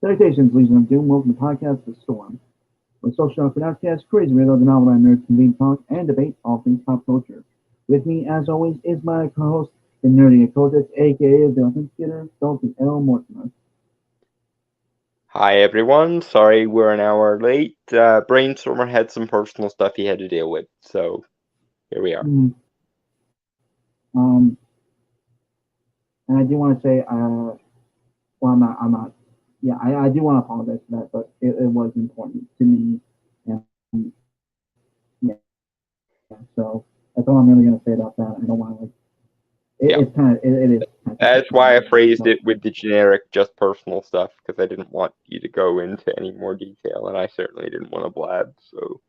Salutations, Legion of Doom. Welcome to Podcast The Storm. We're social pronounced crazy radio, the novel and nerds convene, talk, and debate all things pop culture. With me, as always, is my co-host, the nerdy occultist, aka the authenticator, Dalton L. Mortimer. Hi everyone, sorry we're an hour late. Brainstormer had some personal stuff he had to deal with, so here we are. And I do want to say, well, I'm not. Yeah, I do want to apologize for that, but it was important to me, and yeah. So that's all I'm really going to say about that. I don't want to It's kind of it is. That's why I phrased it with the generic, just personal stuff, because I didn't want you to go into any more detail, and I certainly didn't want to blab. So,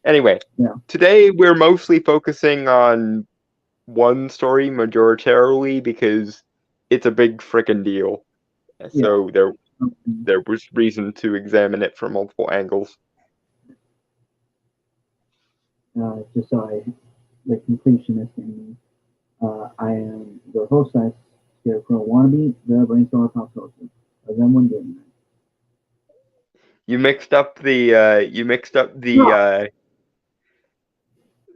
anyway, Today we're mostly focusing on one story majoritarily because it's a big frickin' deal. So there was reason to examine it from multiple angles. Just so the completionist in me. I am the host, I Scarecrow Wannabe, the Brainstormer Pop Culture. How's everyone doing that? You mixed up the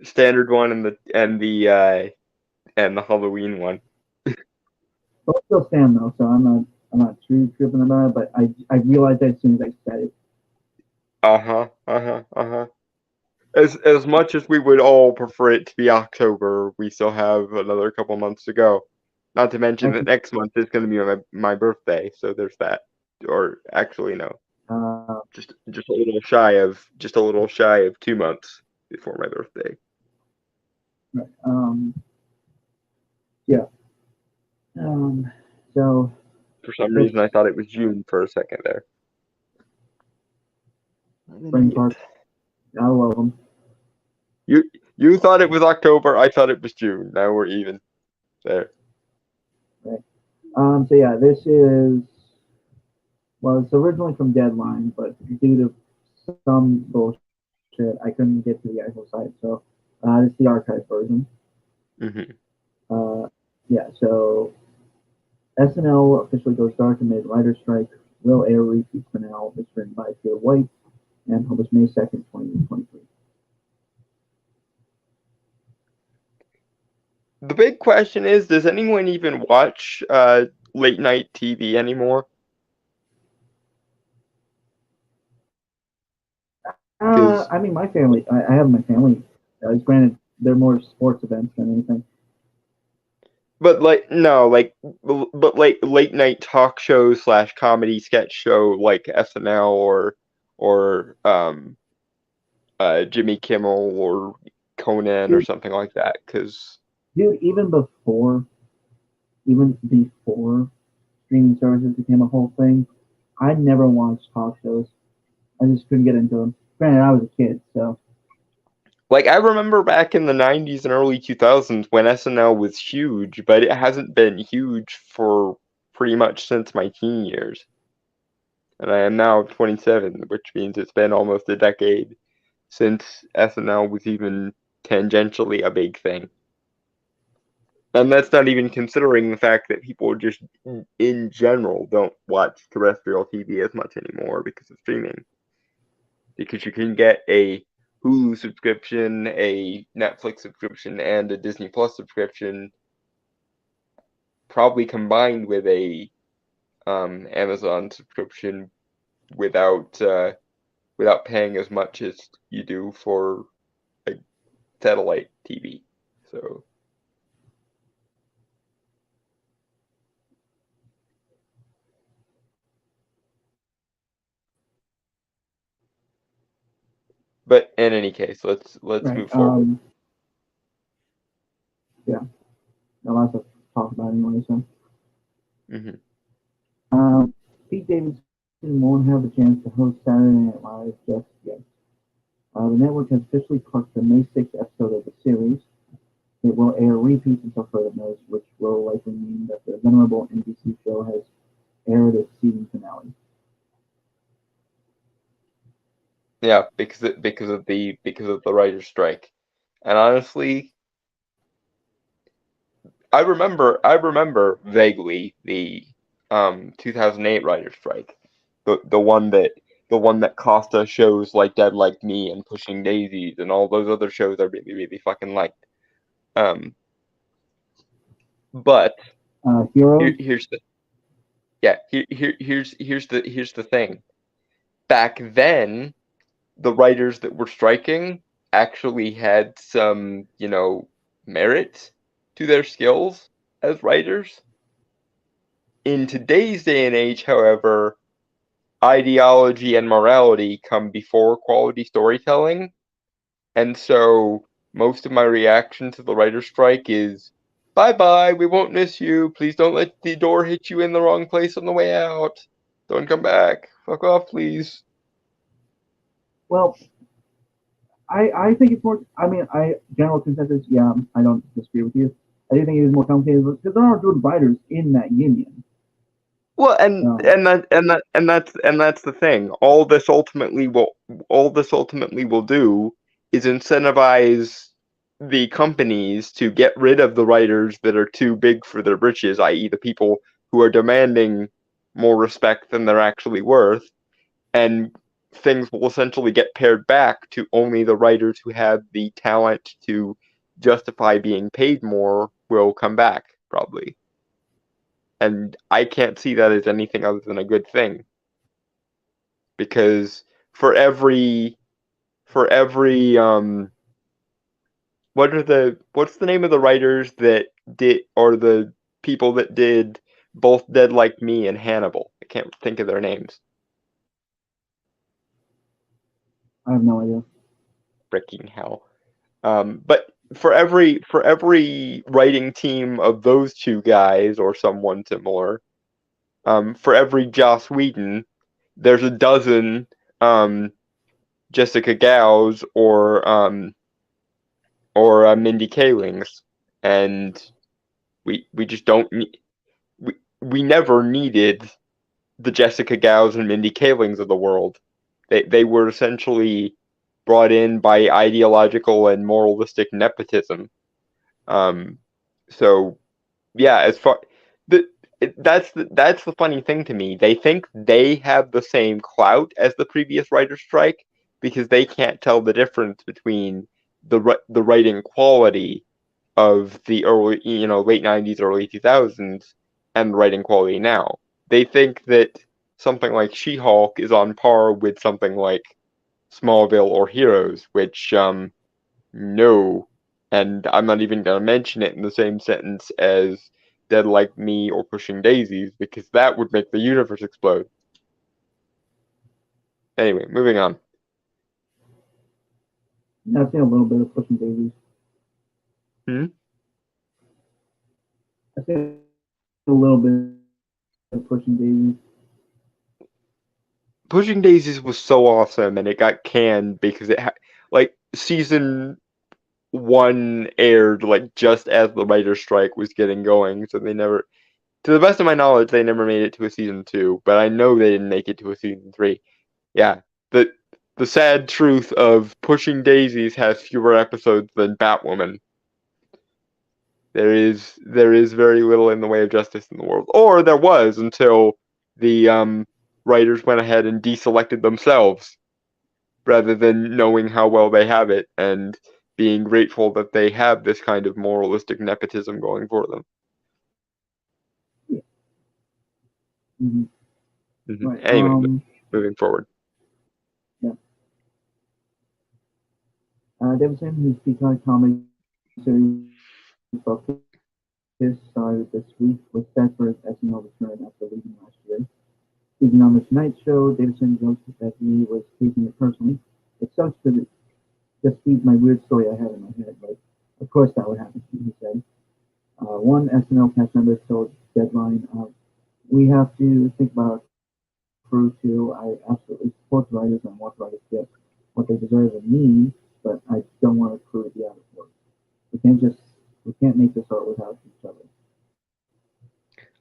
standard one and the Halloween one. Both still stand though, so I'm not too tripping about it, but I realized that as soon as I said it. As much as we would all prefer it to be October, we still have another couple months to go. Not to mention that next month is going to be my birthday, so there's that. Or actually, no, just a little shy of 2 months before my birthday. Right. Yeah. So. For some reason, I thought it was June for a second there. Spring Park. I love them. You thought it was October. I thought it was June. Now we're even. There. Right. So yeah, this is. Well, it's originally from Deadline, but due to some bullshit, I couldn't get to the actual site. So this is the archive version. Yeah. So SNL officially goes dark amid writer's strike. Will air repeat finale. It's written by Peter White and published May 2nd, 2023. The big question is, does anyone even watch late night TV anymore? I mean, my family. I have my family. Granted, they're more sports events than anything. But late night talk shows / comedy sketch show like SNL or Jimmy Kimmel or Conan or something like that. Because dude, even before streaming services became a whole thing, I never watched talk shows. I just couldn't get into them. Granted, I was a kid, so. Like, I remember back in the 90s and early 2000s when SNL was huge, but it hasn't been huge for pretty much since my teen years. And I am now 27, which means it's been almost a decade since SNL was even tangentially a big thing. And that's not even considering the fact that people just, in general, don't watch terrestrial TV as much anymore because of streaming. Because you can get a Hulu subscription, a Netflix subscription, and a Disney Plus subscription, probably combined with a Amazon subscription without paying as much as you do for a satellite TV. So. But in any case, let's move forward. Yeah, a lot to talk about anyway. So. Pete Davidson won't have a chance to host Saturday Night Live just yet. The network has officially parked the May 6th episode of the series. It will air repeats until further notice, which will likely mean that the venerable NBC show has aired its season finale. Yeah, because of the writer's strike. And honestly, I remember vaguely the 2008 writer's strike. The one that cost us shows like Dead Like Me and Pushing Daisies and all those other shows I really, really fucking liked. But Heroes? here's the here's the thing. Back then, the writers that were striking actually had some, merit to their skills as writers. In today's day and age, however, ideology and morality come before quality storytelling. And so most of my reaction to the writer's strike is, bye-bye, we won't miss you. Please don't let the door hit you in the wrong place on the way out. Don't come back. Fuck off, please. Well, I think it's more. I mean, general consensus. Yeah, I don't disagree with you. I do think it is more complicated because there are good writers in that union. Well, and that's the thing. All this ultimately will do is incentivize the companies to get rid of the writers that are too big for their britches, i.e., the people who are demanding more respect than they're actually worth, and things will essentially get pared back to only the writers who have the talent to justify being paid more will come back, probably. And I can't see that as anything other than a good thing. Because for every what's the name of the writers that did, or the people that did both Dead Like Me and Hannibal? I can't think of their names. I have no idea. Freaking hell. But for every writing team of those two guys or someone similar, for every Joss Whedon, there's a dozen Jessica Gowes or Mindy Kalings, and we just don't need. We never needed the Jessica Gowes and Mindy Kalings of the world. They were essentially brought in by ideological and moralistic nepotism. So yeah, as far that's the funny thing to me. They think they have the same clout as the previous writer's strike because they can't tell the difference between the writing quality of the early, late 90s, early 2000s and the writing quality now. They think that something like She-Hulk is on par with something like Smallville or Heroes, which no, and I'm not even going to mention it in the same sentence as Dead Like Me or Pushing Daisies, because that would make the universe explode. Anyway, moving on. I've seen a little bit of Pushing Daisies. I've seen a little bit of Pushing Daisies. Pushing Daisies was so awesome, and it got canned because it had, season 1 aired, just as the writer's strike was getting going, so they never, to the best of my knowledge, they never made it to a season 2, but I know they didn't make it to a season 3. Yeah, the sad truth of Pushing Daisies has fewer episodes than Batwoman. There is very little in the way of justice in the world, or there was until the writers went ahead and deselected themselves, rather than knowing how well they have it and being grateful that they have this kind of moralistic nepotism going for them. Yeah. Mm-hmm. Mm-hmm. Right. Anyway, moving forward. Yeah. Davidson, whose Peacock comedy series Focus started this week, was set for his SNL return after leaving last year. Speaking on the Tonight Show, Davidson joked that he was taking it personally. It sucks because it just feeds my weird story I have in my head, but of course that would happen, he said. One SNL cast member told Deadline, we have to think about crew too. I absolutely support the writers and want writers to get what they deserve of me, but I don't want a crew to be out of work. We can't make this art without each other.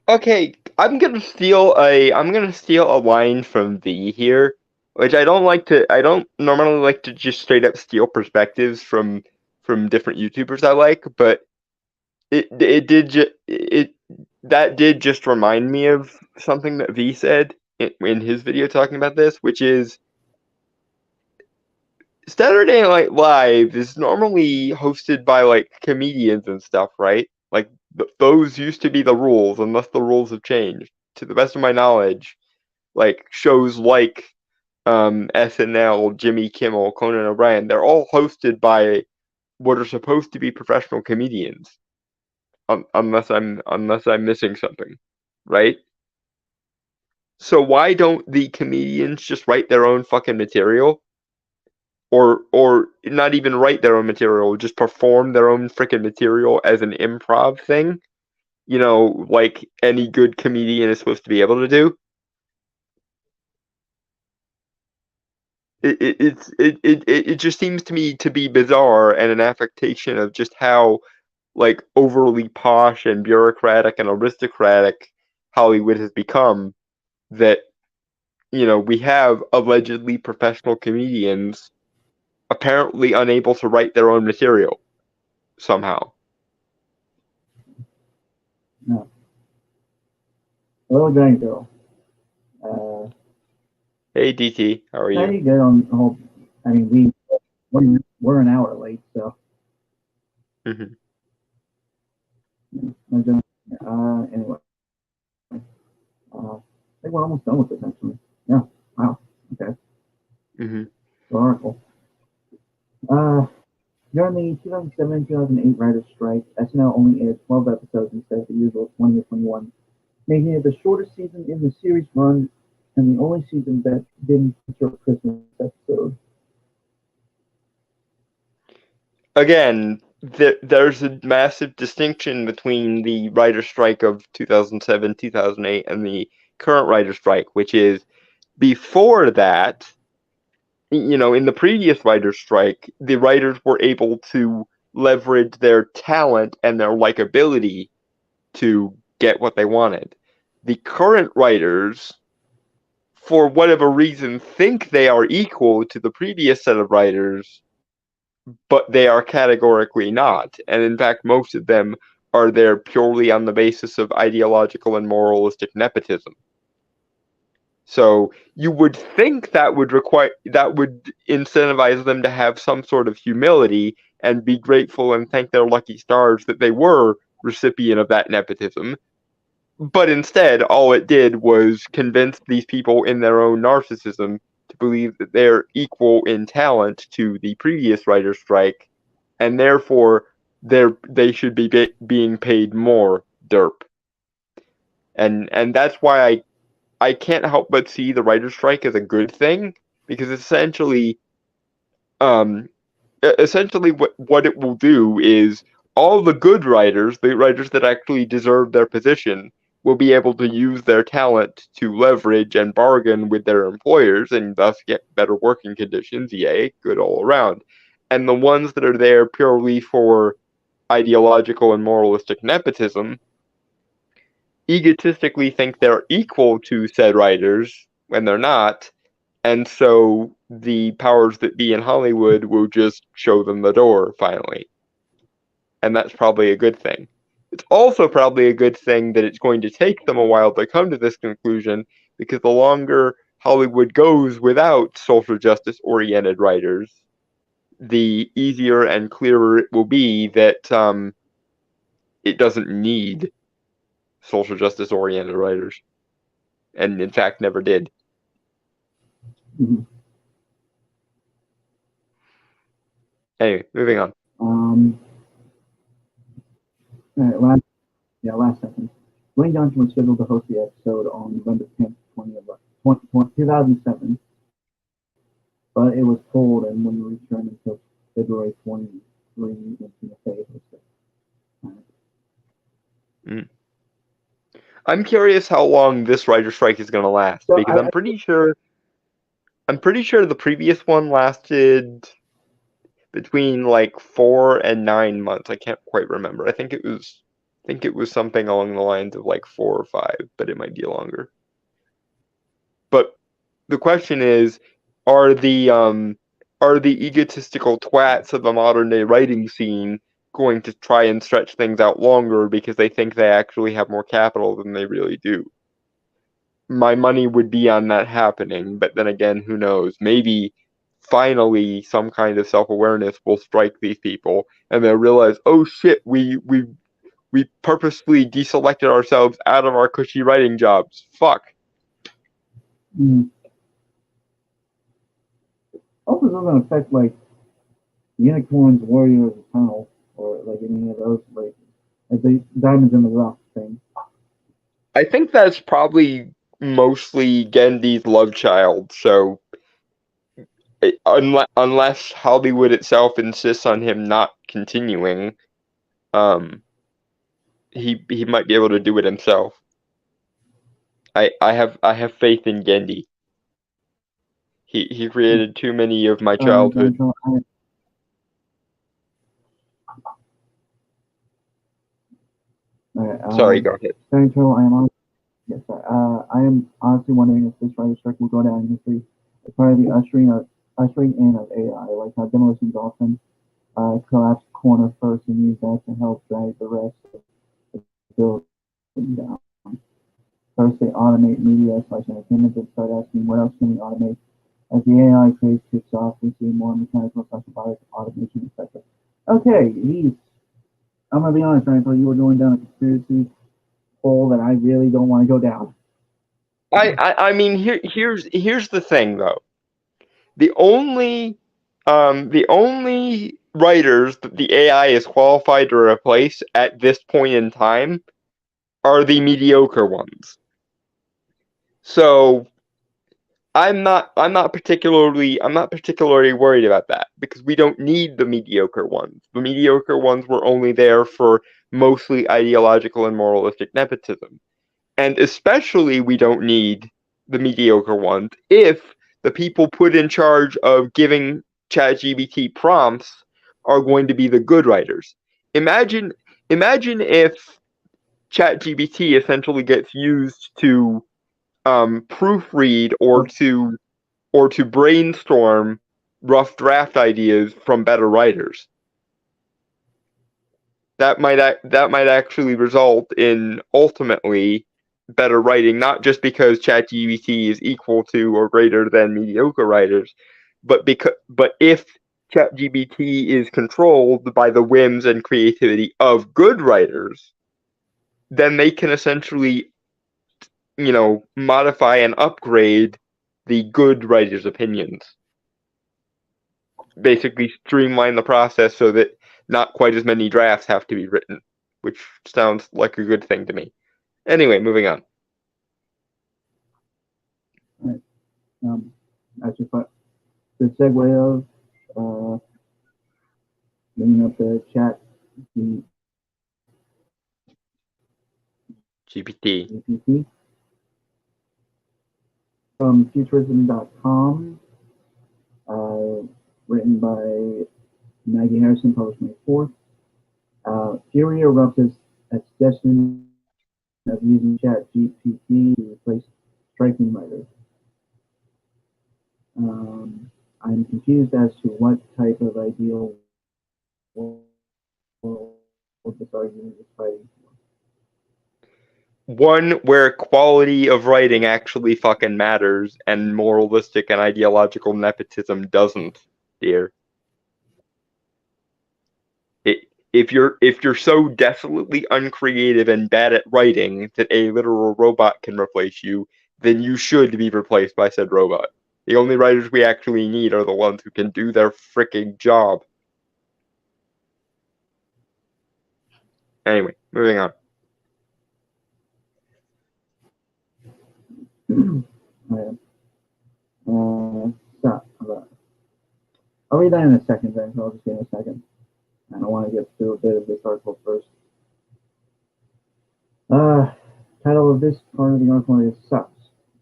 Okay, I'm gonna steal a line from V here, which I don't normally like to just straight up steal perspectives from different YouTubers I like, but that did just remind me of something that V said in his video talking about this, which is Saturday Night Live is normally hosted by like comedians and stuff, right? Like those used to be the rules, unless the rules have changed. To the best of my knowledge, like shows like SNL, Jimmy Kimmel, Conan O'Brien, they're all hosted by what are supposed to be professional comedians. Unless I'm missing something, right? So why don't the comedians just write their own fucking material? Or not even write their own material, just perform their own freaking material as an improv thing, like any good comedian is supposed to be able to do. It just seems to me to be bizarre and an affectation of just how like overly posh and bureaucratic and aristocratic Hollywood has become, that we have allegedly professional comedians apparently unable to write their own material somehow. No. Hello, Giant Girl. Uh, Hey DT, how are how you? you good on the whole? I mean, we're an hour late, so. Mm-hmm. Anyway, I think we're almost done with this actually. Yeah. Wow. Okay. Mm-hmm. The article. Uh, During the 2007-2008 writers' strike, SNL only aired 12 episodes instead of the usual 20 or 21, making it the shortest season in the series run and the only season that didn't feature a Christmas episode. Again, there's a massive distinction between the writer strike of 2007, 2008, and the current writer strike, which is before that, in the previous writer strike, the writers were able to leverage their talent and their likability to get what they wanted. The current writers, for whatever reason, think they are equal to the previous set of writers, but they are categorically not. And in fact, most of them are there purely on the basis of ideological and moralistic nepotism. So you would think that would incentivize them to have some sort of humility and be grateful and thank their lucky stars that they were recipient of that nepotism. But instead, all it did was convince these people in their own narcissism to believe that they're equal in talent to the previous writer's strike, and therefore they should be being paid more derp. And that's why I can't help but see the writer's strike as a good thing, because essentially what it will do is all the good writers, the writers that actually deserve their position, will be able to use their talent to leverage and bargain with their employers and thus get better working conditions. Yay, good all around. And the ones that are there purely for ideological and moralistic nepotism egotistically think they're equal to said writers when they're not, and so the powers that be in Hollywood will just show them the door finally. And that's probably a good thing. It's also probably a good thing that it's going to take them a while to come to this conclusion, because the longer Hollywood goes without social justice oriented writers, the easier and clearer it will be that it doesn't need social justice oriented writers, and in fact never did. Mm-hmm. Anyway, moving on. All right, last sentence. Dwayne Johnson was scheduled to host the episode on November 10th, 2007, but it was pulled and wouldn't return until February 23 when Tina Fey hosted. Mm. I'm curious how long this writer strike is going to last, So because I'm pretty sure the previous one lasted between like 4 and 9 months. I can't quite remember. I think it was something along the lines of like 4 or 5, but it might be longer. But the question is, are the egotistical twats of the modern day writing scene going to try and stretch things out longer because they think they actually have more capital than they really do? My money would be on that happening, but then again, who knows? Maybe finally some kind of self-awareness will strike these people and they'll realize, oh shit, we purposefully deselected ourselves out of our cushy writing jobs. Fuck. Also, it doesn't affect like Unicorns, Warriors, Eternal, or like any of those like the Diamonds in the Rough thing. I think that's probably mostly Gendy's love child, so unless Hollywood itself insists on him not continuing, he might be able to do it himself. I have faith in Gendy. He created too many of my childhood. Sorry, go ahead. I am honestly wondering if this writer strike will go down in history as part of the ushering in of AI, like how Demolition Dolphin collapsed corner first and used that to help drag the rest of the building down. First, they automate media/entertainment, then start asking what else can we automate. As the AI craze kicks off, we see more mechanical/robotic automation, etc. Okay, I'm gonna be honest, Ryan, you were going down a conspiracy hole that I really don't want to go down. I mean, here's the thing though. The only writers that the AI is qualified to replace at this point in time are the mediocre ones. So I'm not particularly worried about that because we don't need the mediocre ones. The mediocre ones were only there for mostly ideological and moralistic nepotism. And especially we don't need the mediocre ones if the people put in charge of giving ChatGPT prompts are going to be the good writers. Imagine if ChatGPT essentially gets used to proofread or to brainstorm rough draft ideas from better writers. That might actually result in ultimately better writing, not just because ChatGPT is equal to or greater than mediocre writers, but if ChatGPT is controlled by the whims and creativity of good writers, then they can essentially, modify and upgrade the good writers' opinions. Basically streamline the process so that not quite as many drafts have to be written, which sounds like a good thing to me. Anyway, moving on. Right. Actually, the segue of bringing up the chat, the GPT. From Futurism.com, written by Maggie Harrison, published May 4th. Fury erupts at destiny of using ChatGPT to replace striking writers. I'm confused as to what type of ideal world this argument is fighting for. One where quality of writing actually fucking matters and moralistic and ideological nepotism doesn't, dear. If you're so definitely uncreative and bad at writing that a literal robot can replace you, then you should be replaced by said robot. The only writers we actually need are the ones who can do their freaking job. Anyway, moving on. I'll read that in a second, then. I'll just get in a second. I want to get through a bit of this article first. Title of this part of the article is Sucks.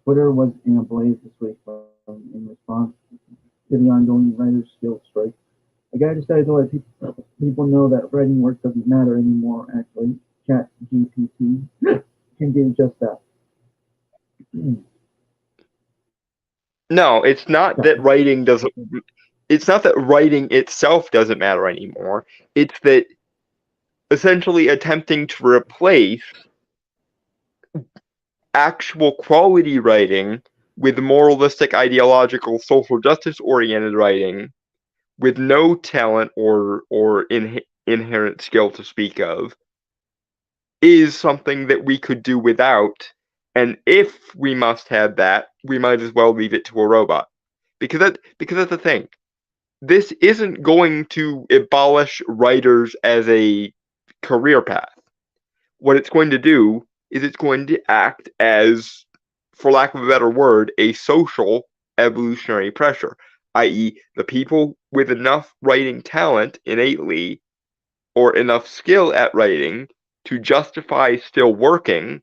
Twitter was in a blaze this week in response to the ongoing writers' guild strike. A guy decided to let people know that writing work doesn't matter anymore, actually. Chat GPT can do just that. No, it's not that writing doesn't. It's not that writing itself doesn't matter anymore. It's that essentially attempting to replace actual quality writing with moralistic, ideological, social justice oriented writing with no talent or inherent skill to speak of is something that we could do without. And if we must have that, we might as well leave it to a robot. Because that's the thing. This isn't going to abolish writers as a career path. What it's going to do is it's going to act as, for lack of a better word, a social evolutionary pressure, i.e., the people with enough writing talent innately or enough skill at writing to justify still working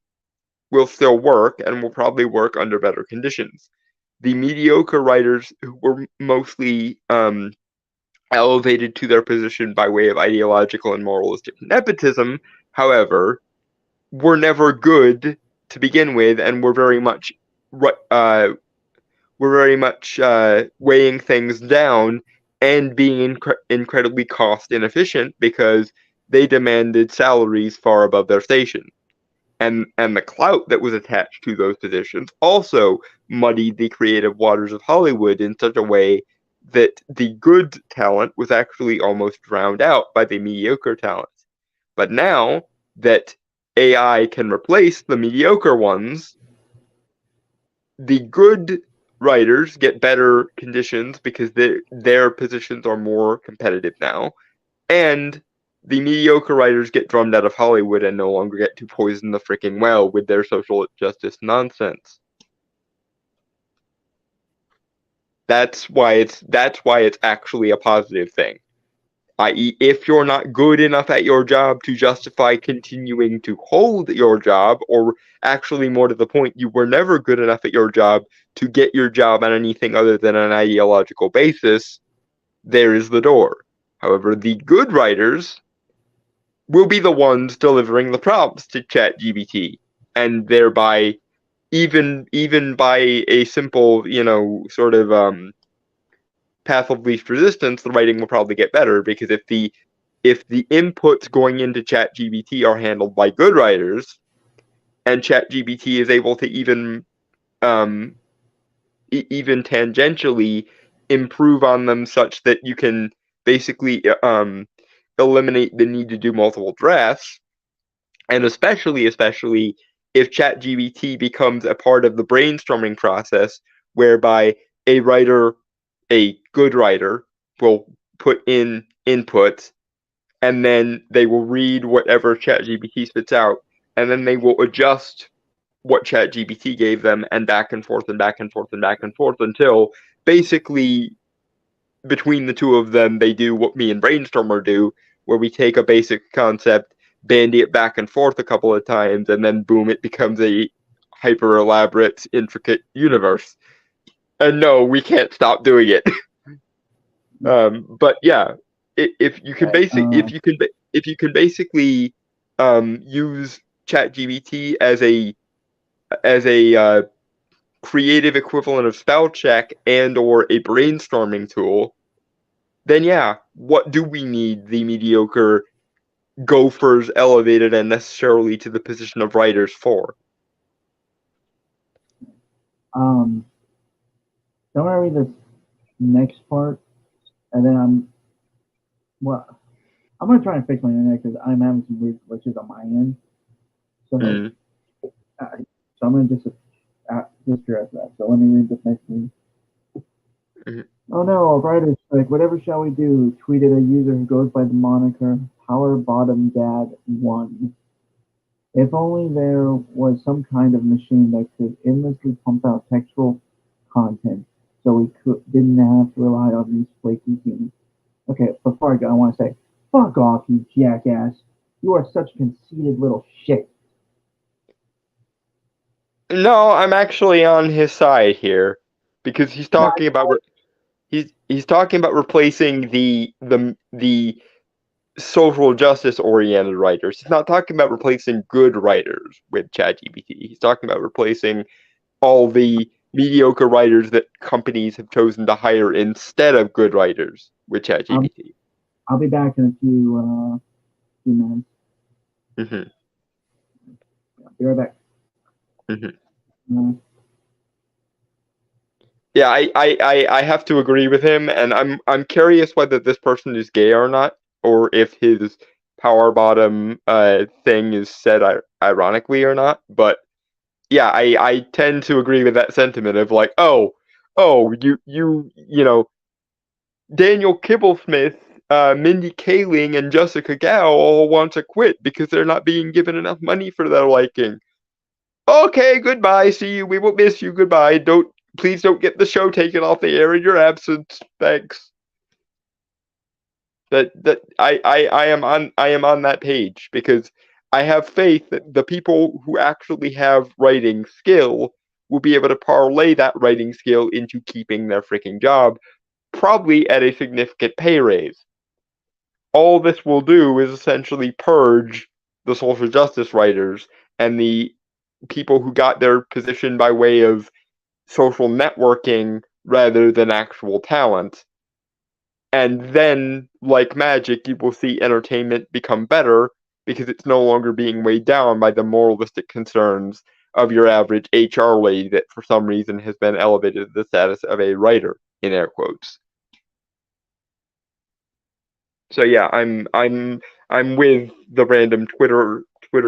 will still work and will probably work under better conditions. The mediocre writers who were mostly elevated to their position by way of ideological and moralistic nepotism, however, were never good to begin with, and were very much weighing things down and being incredibly cost inefficient because they demanded salaries far above their station. And the clout that was attached to those positions also muddied the creative waters of Hollywood in such a way that the good talent was actually almost drowned out by the mediocre talent. But now that AI can replace the mediocre ones, the good writers get better conditions because their positions are more competitive now, and the mediocre writers get drummed out of Hollywood and no longer get to poison the freaking well with their social justice nonsense. That's why it's actually a positive thing. I.e., if you're not good enough at your job to justify continuing to hold your job, or actually more to the point, you were never good enough at your job to get your job on anything other than an ideological basis, there is the door. However, the good writers will be the ones delivering the prompts to ChatGPT, and thereby, even by a simple, sort of path of least resistance, the writing will probably get better because if the inputs going into ChatGPT are handled by good writers, and ChatGPT is able to even even tangentially improve on them such that you can basically eliminate the need to do multiple drafts, and especially if ChatGPT becomes a part of the brainstorming process, whereby a good writer will put in inputs, and then they will read whatever ChatGPT spits out, and then they will adjust what ChatGPT gave them, and back and forth and back and forth and back and forth until basically between the two of them they do what me and Brainstormer do, where we take a basic concept, bandy it back and forth a couple of times, and then boom, it becomes a hyper elaborate, intricate universe. And no, we can't stop doing it. But yeah, if you can basically use ChatGPT as a creative equivalent of spell check and or a brainstorming tool, then yeah, what do we need the mediocre gophers elevated and necessarily to the position of writers for? Don't want to read this next part, and then I'm gonna try and fix my internet because I'm having some weird glitches on my end. So, I'm gonna just address that. So let me read this next one. Oh no, a writer's strike. Whatever shall we do? Tweeted a user who goes by the moniker Power Bottom Dad 1. If only there was some kind of machine that could endlessly pump out textual content so we didn't have to rely on these flaky humans. Okay, before I go, I want to say, fuck off, you jackass. You are such a conceited little shit. No, I'm actually on his side here because he's No, talking about he's talking about replacing the social justice oriented writers. He's not talking about replacing good writers with ChatGPT. He's talking about replacing all the mediocre writers that companies have chosen to hire instead of good writers with I'll, ChatGPT. I'll be back in a few minutes. Hmm. Be right back. Hmm. Uh, Yeah, I have to agree with him, and I'm curious whether this person is gay or not, or if his power bottom thing is said ironically or not. But yeah, I tend to agree with that sentiment of like, oh, you know, Daniel Kibblesmith, Mindy Kaling, and Jessica Gao all want to quit because they're not being given enough money for their liking. Okay, goodbye. See you. We will miss you. Goodbye. Please don't get the show taken off the air in your absence. Thanks. That I am on that page because I have faith that the people who actually have writing skill will be able to parlay that writing skill into keeping their freaking job, probably at a significant pay raise. All this will do is essentially purge the social justice writers and the people who got their position by way of social networking rather than actual talent. And then, like magic, you will see entertainment become better because it's no longer being weighed down by the moralistic concerns of your average HR lady that for some reason has been elevated to the status of a writer, in air quotes. So yeah, I'm with the random Twitter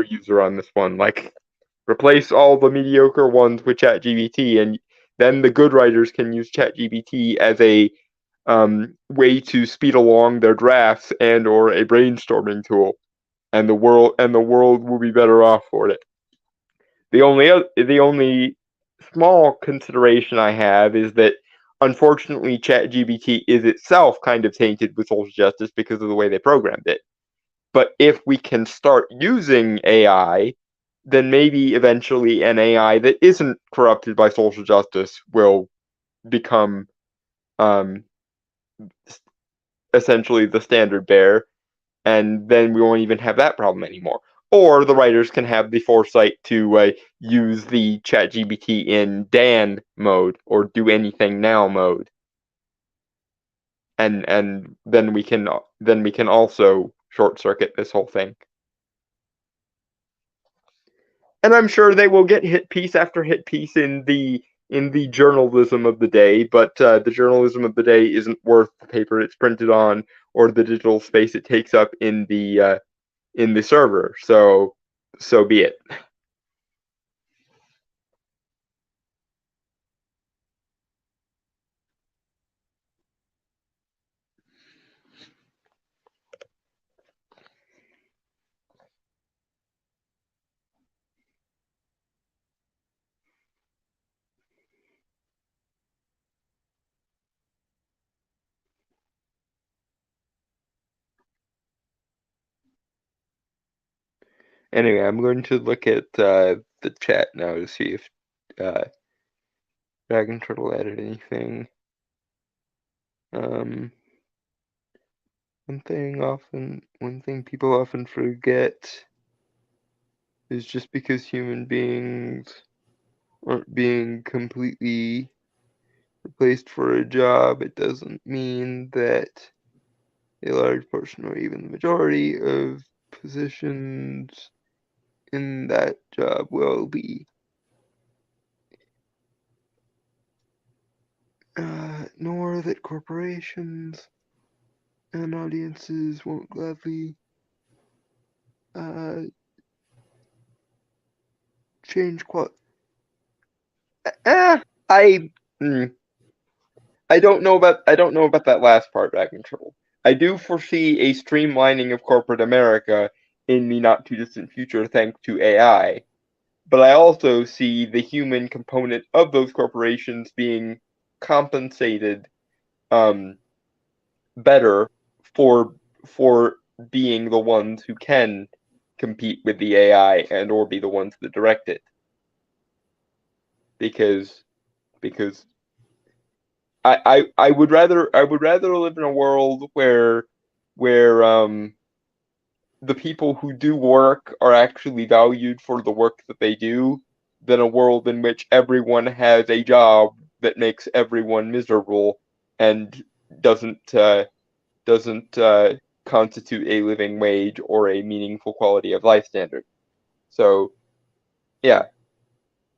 user on this one. Like, replace all the mediocre ones with ChatGPT, and then the good writers can use ChatGPT as a way to speed along their drafts and or a brainstorming tool, and the world will be better off for it. The only small consideration I have is that unfortunately ChatGPT is itself kind of tainted with social justice because of the way they programmed it. But if we can start using AI, then maybe eventually an AI that isn't corrupted by social justice will become um, essentially the standard bearer, and then we won't even have that problem anymore. Or the writers can have the foresight to use the ChatGPT in Dan mode or do anything now mode, and then we can also short circuit this whole thing. And I'm sure they will get hit piece after hit piece in the journalism of the day, but the journalism of the day isn't worth the paper it's printed on or the digital space it takes up in the server. So so be it. Anyway, I'm going to look at the chat now to see if uh, Dragon Turtle added anything. Um, one thing people often forget is just because human beings aren't being completely replaced for a job, it doesn't mean that a large portion or even the majority of positions in that job will be. Nor that corporations and audiences won't gladly uh, change Eh, I mm, I don't know about that last part, Dragon Troll. I do foresee a streamlining of corporate America in the not too distant future thanks to AI. But I also see the human component of those corporations being compensated um, better for for being the ones who can compete with the AI and or be the ones that direct it. because I would rather live in a world where the people who do work are actually valued for the work that they do than a world in which everyone has a job that makes everyone miserable and doesn't constitute a living wage or a meaningful quality of life standard. So yeah,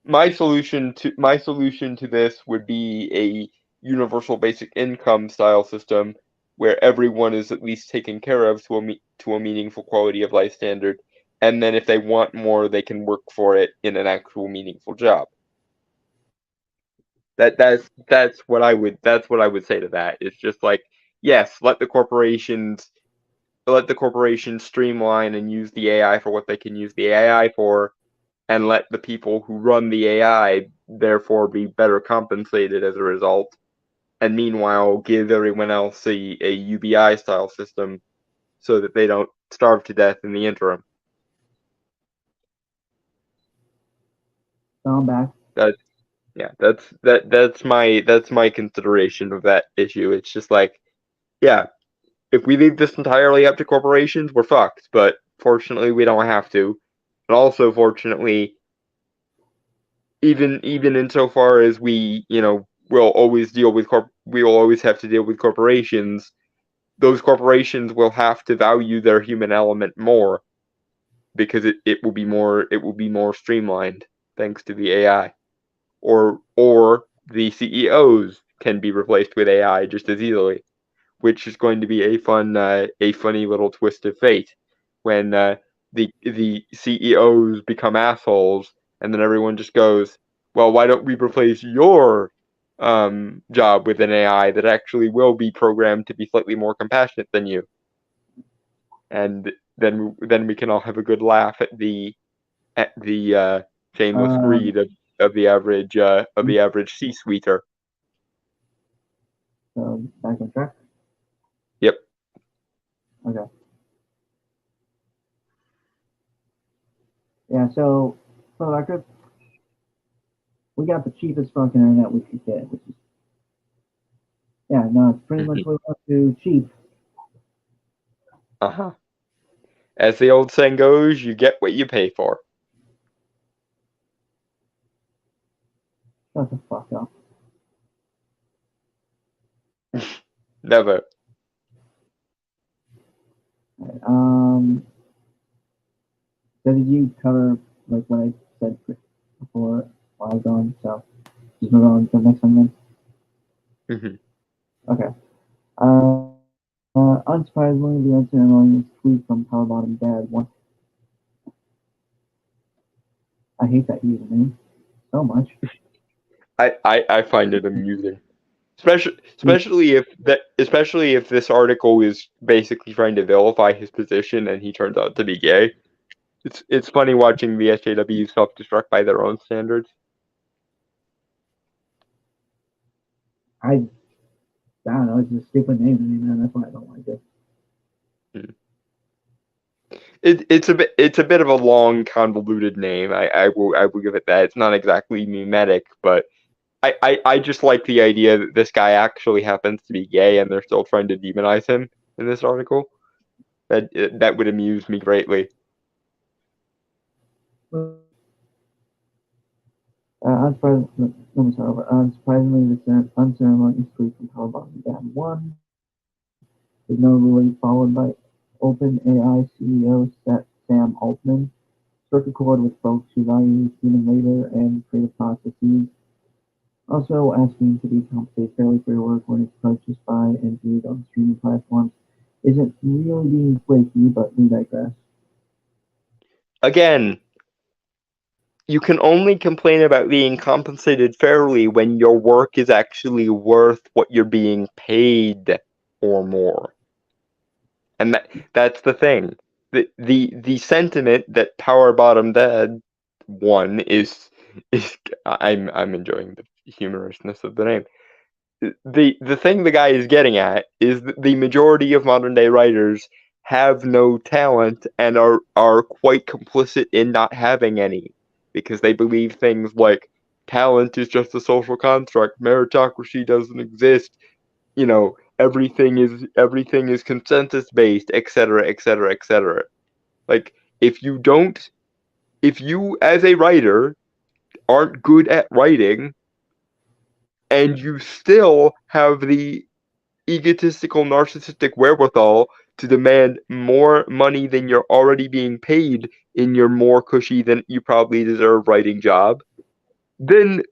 my solution to this would be a universal basic income style system where everyone is at least taken care of to a meaningful quality of life standard, and then if they want more, they can work for it in an actual meaningful job. That's what I would say to that. It's just like, yes, let the corporations streamline and use the AI for what they can use the AI for, and let the people who run the AI therefore be better compensated as a result. And meanwhile, give everyone else a UBI style system so that they don't starve to death in the interim. So I'm back. That's my consideration of that issue. It's just like, yeah, if we leave this entirely up to corporations, we're fucked. But fortunately, we don't have to. And also, fortunately, even insofar as we, will always have to deal with corporations, those corporations will have to value their human element more because it will be more streamlined thanks to the AI. Or the CEOs can be replaced with AI just as easily, which is going to be a funny little twist of fate when the CEOs become assholes, and then everyone just goes, well, why don't we replace your job with an AI that actually will be programmed to be slightly more compassionate than you, and then we can all have a good laugh at the shameless greed of the average C-suiter. So back on track. Yep. Okay. Yeah. So for the record, we got the cheapest fucking internet we could get, which is it's pretty much what we want to cheap. Uh-huh. As the old saying goes, you get what you pay for. Shut the fuck up. Never. Right, so did you cover like what I said before while I was gone? So just move on to the next one then. Mm-hmm. Okay. Unsurprisingly, the unceremonious tweet from Power Bottom Dad one. I hate that username so much. I find it amusing, especially if this article is basically trying to vilify his position and he turns out to be gay. It's funny watching the SJW self-destruct by their own standards. I don't know. It's a stupid name to me, man. That's why I don't like it. It's a bit of a long, convoluted name. I will give it that. It's not exactly mimetic, but I just like the idea that this guy actually happens to be gay and they're still trying to demonize him in this article. That would amuse me greatly. Unsurprisingly, the unceremonious tweet from Power Bottom Dad 1 is notably followed by OpenAI CEO Sam Altman, struck a chord with folks who value human labor and creative processes, also asking to be compensated fairly for your work when it's purchased by and viewed on streaming platforms isn't really being flaky, but we digress. Again, you can only complain about being compensated fairly when your work is actually worth what you're being paid or more. And that's the thing. The sentiment that Power Bottom Dad won is I'm enjoying the humorousness of the name. The thing the guy is getting at is that the majority of modern day writers have no talent and are quite complicit in not having any, because they believe things like talent is just a social construct, meritocracy doesn't exist, everything is consensus based, etc., etc., etc. Like, if you as a writer aren't good at writing, and you still have the egotistical, narcissistic wherewithal to demand more money than you're already being paid in your more cushy than you probably deserve writing job, then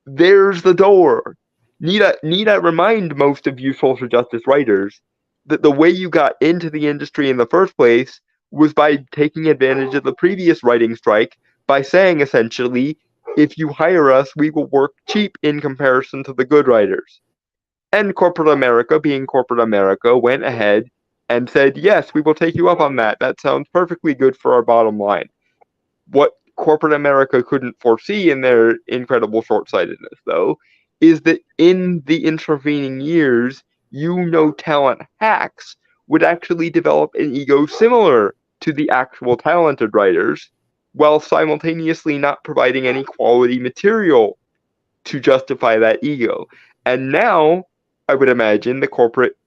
there's the door. Need I remind most of you social justice writers that the way you got into the industry in the first place was by taking advantage of the previous writing strike by saying essentially, if you hire us, we will work cheap in comparison to the good writers. And corporate America, being corporate America, went ahead and said, yes, we will take you up on that. That sounds perfectly good for our bottom line. What corporate America couldn't foresee in their incredible short-sightedness, though, is that in the intervening years, talent hacks would actually develop an ego similar to the actual talented writers, while simultaneously not providing any quality material to justify that ego. And now, I would imagine the corporate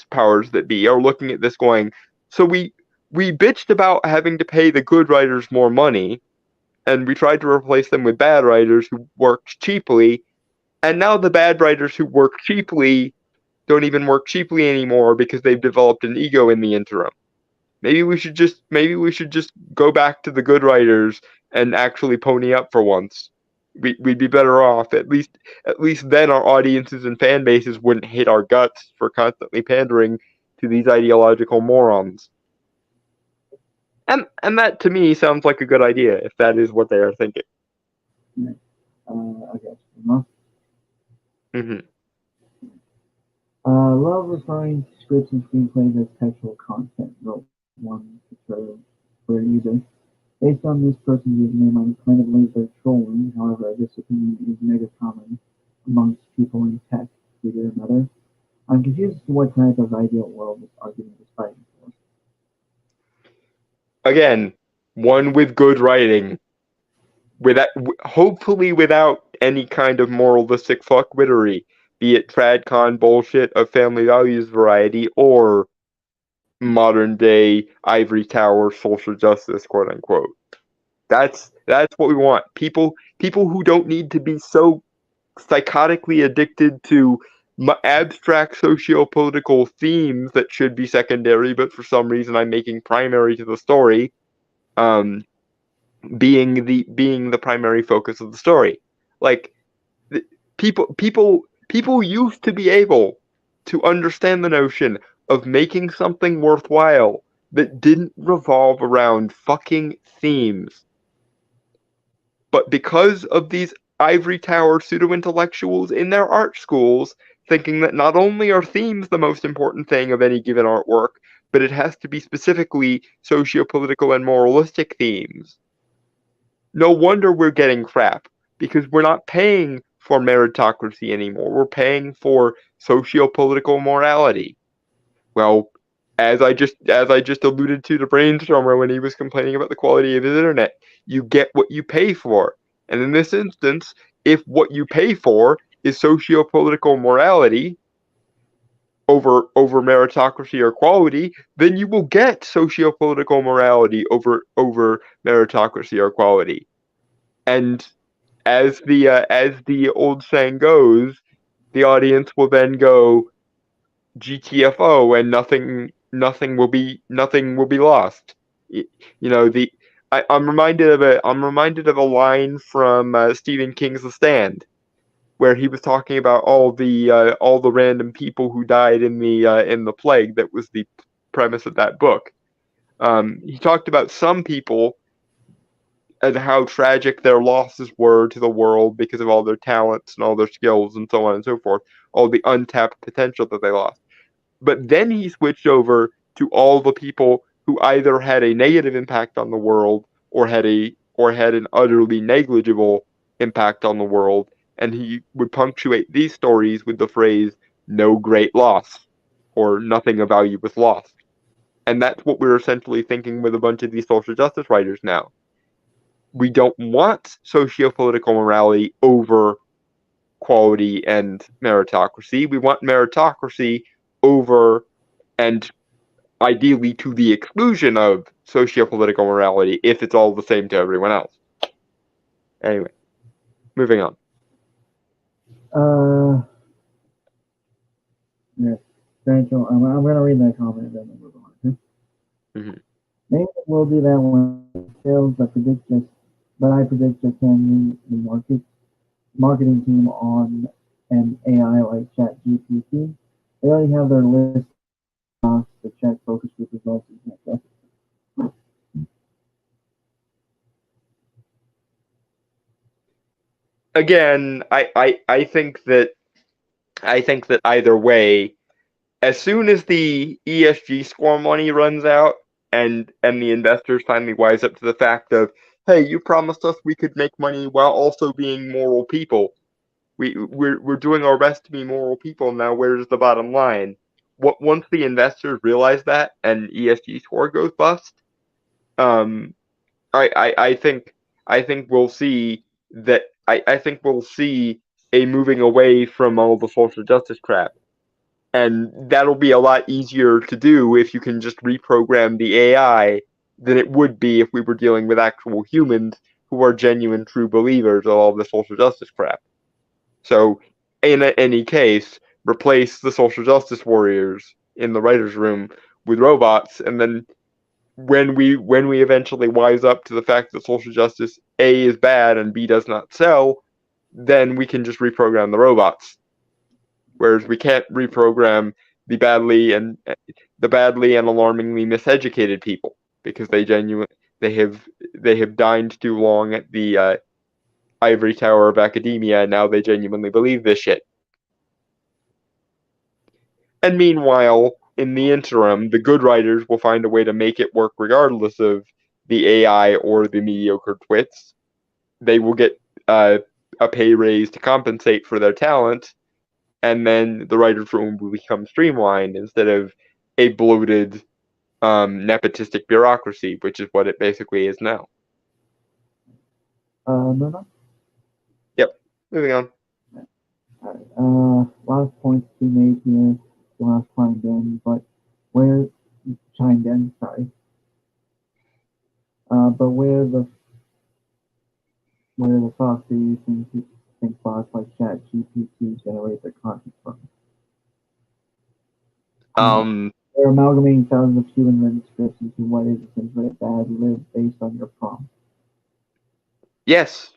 powers that be are looking at this going, so we bitched about having to pay the good writers more money, and we tried to replace them with bad writers who worked cheaply, and now the bad writers who work cheaply don't even work cheaply anymore because they've developed an ego in the interim. Maybe we should just go back to the good writers and actually pony up for once. We'd be better off. At least then our audiences and fan bases wouldn't hate our guts for constantly pandering to these ideological morons. And that to me sounds like a good idea if that is what they are thinking. I guess. Mm-hmm. Love referring to scripts and screenplays as textual content, wrote one for user. Based on this person's username, I'm kind of believe they're trolling. However, this opinion is mega common amongst people in tech. Figure another. I'm confused as to what type of ideal world this argument is fighting for. Again, one with good writing, hopefully without any kind of moralistic fuckwittery, be it tradcon bullshit of family values variety or modern day ivory tower social justice, quote unquote. That's what we want. People who don't need to be so psychotically addicted to abstract socio-political themes that should be secondary, but for some reason I'm making primary to the story, being the primary focus of the story. Like, people used to be able to understand the notion of making something worthwhile that didn't revolve around fucking themes. But because of these ivory tower pseudo-intellectuals in their art schools, thinking that not only are themes the most important thing of any given artwork, but it has to be specifically socio-political and moralistic themes. No wonder we're getting crap, because we're not paying for meritocracy anymore. We're paying for socio-political morality. Well, as I just alluded to Brainstormer when he was complaining about the quality of his internet, you get what you pay for. And in this instance, if what you pay for is socio-political morality over meritocracy or quality, then you will get socio-political morality over meritocracy or quality. And as the old saying goes, the audience will then go GTFO, and nothing will be lost. I'm reminded of a line from Stephen King's The Stand, where he was talking about all the random people who died in the plague. That was the premise of that book. He talked about some people and how tragic their losses were to the world because of all their talents and all their skills and so on and so forth, all the untapped potential that they lost. But then he switched over to all the people who either had a negative impact on the world or had an utterly negligible impact on the world, and he would punctuate these stories with the phrase "no great loss" or "nothing of value was lost." And that's what we're essentially thinking with a bunch of these social justice writers now. we don't want socio-political morality over quality and meritocracy. We want meritocracy over and ideally to the exclusion of socio-political morality if it's all the same to everyone else. Anyway, moving on. Yes. Rachel, I'm going to read that comment and then we'll move on. Okay? Mhm. Maybe we'll do that when it fails, but I predict just handing the marketing team on an AI like ChatGPT. They already have their list of to check focus group results and next up. Again, I think that either way, as soon as the ESG score money runs out and the investors finally wise up to the fact of, hey, you promised us we could make money while also being moral people. We're doing our best to be moral people now. Where's the bottom line? Once the investors realize that and ESG score goes bust, I think we'll see that I think we'll see a moving away from all the social justice crap. And that'll be a lot easier to do if you can just reprogram the AI than it would be if we were dealing with actual humans who are genuine, true believers of all the social justice crap. So, in any case, replace the social justice warriors in the writer's room with robots, and then when we eventually wise up to the fact that social justice A is bad and B does not sell, then we can just reprogram the robots. Whereas we can't reprogram the badly and alarmingly miseducated people because they have dined too long at the ivory tower of academia, and now they genuinely believe this shit. And meanwhile, in the interim, the good writers will find a way to make it work regardless of the AI or the mediocre twits. They will get a pay raise to compensate for their talent, and then the writer's room will become streamlined instead of a bloated, nepotistic bureaucracy, which is what it basically is now. No. Yep. Moving on. Last points to be made here. Last chimed in, but where chimed in? Sorry. But where the fuck do you think bots like ChatGPT generate their content from? They're amalgamating thousands of human written scripts into what is essentially a bad lib based on your prompt. Yes.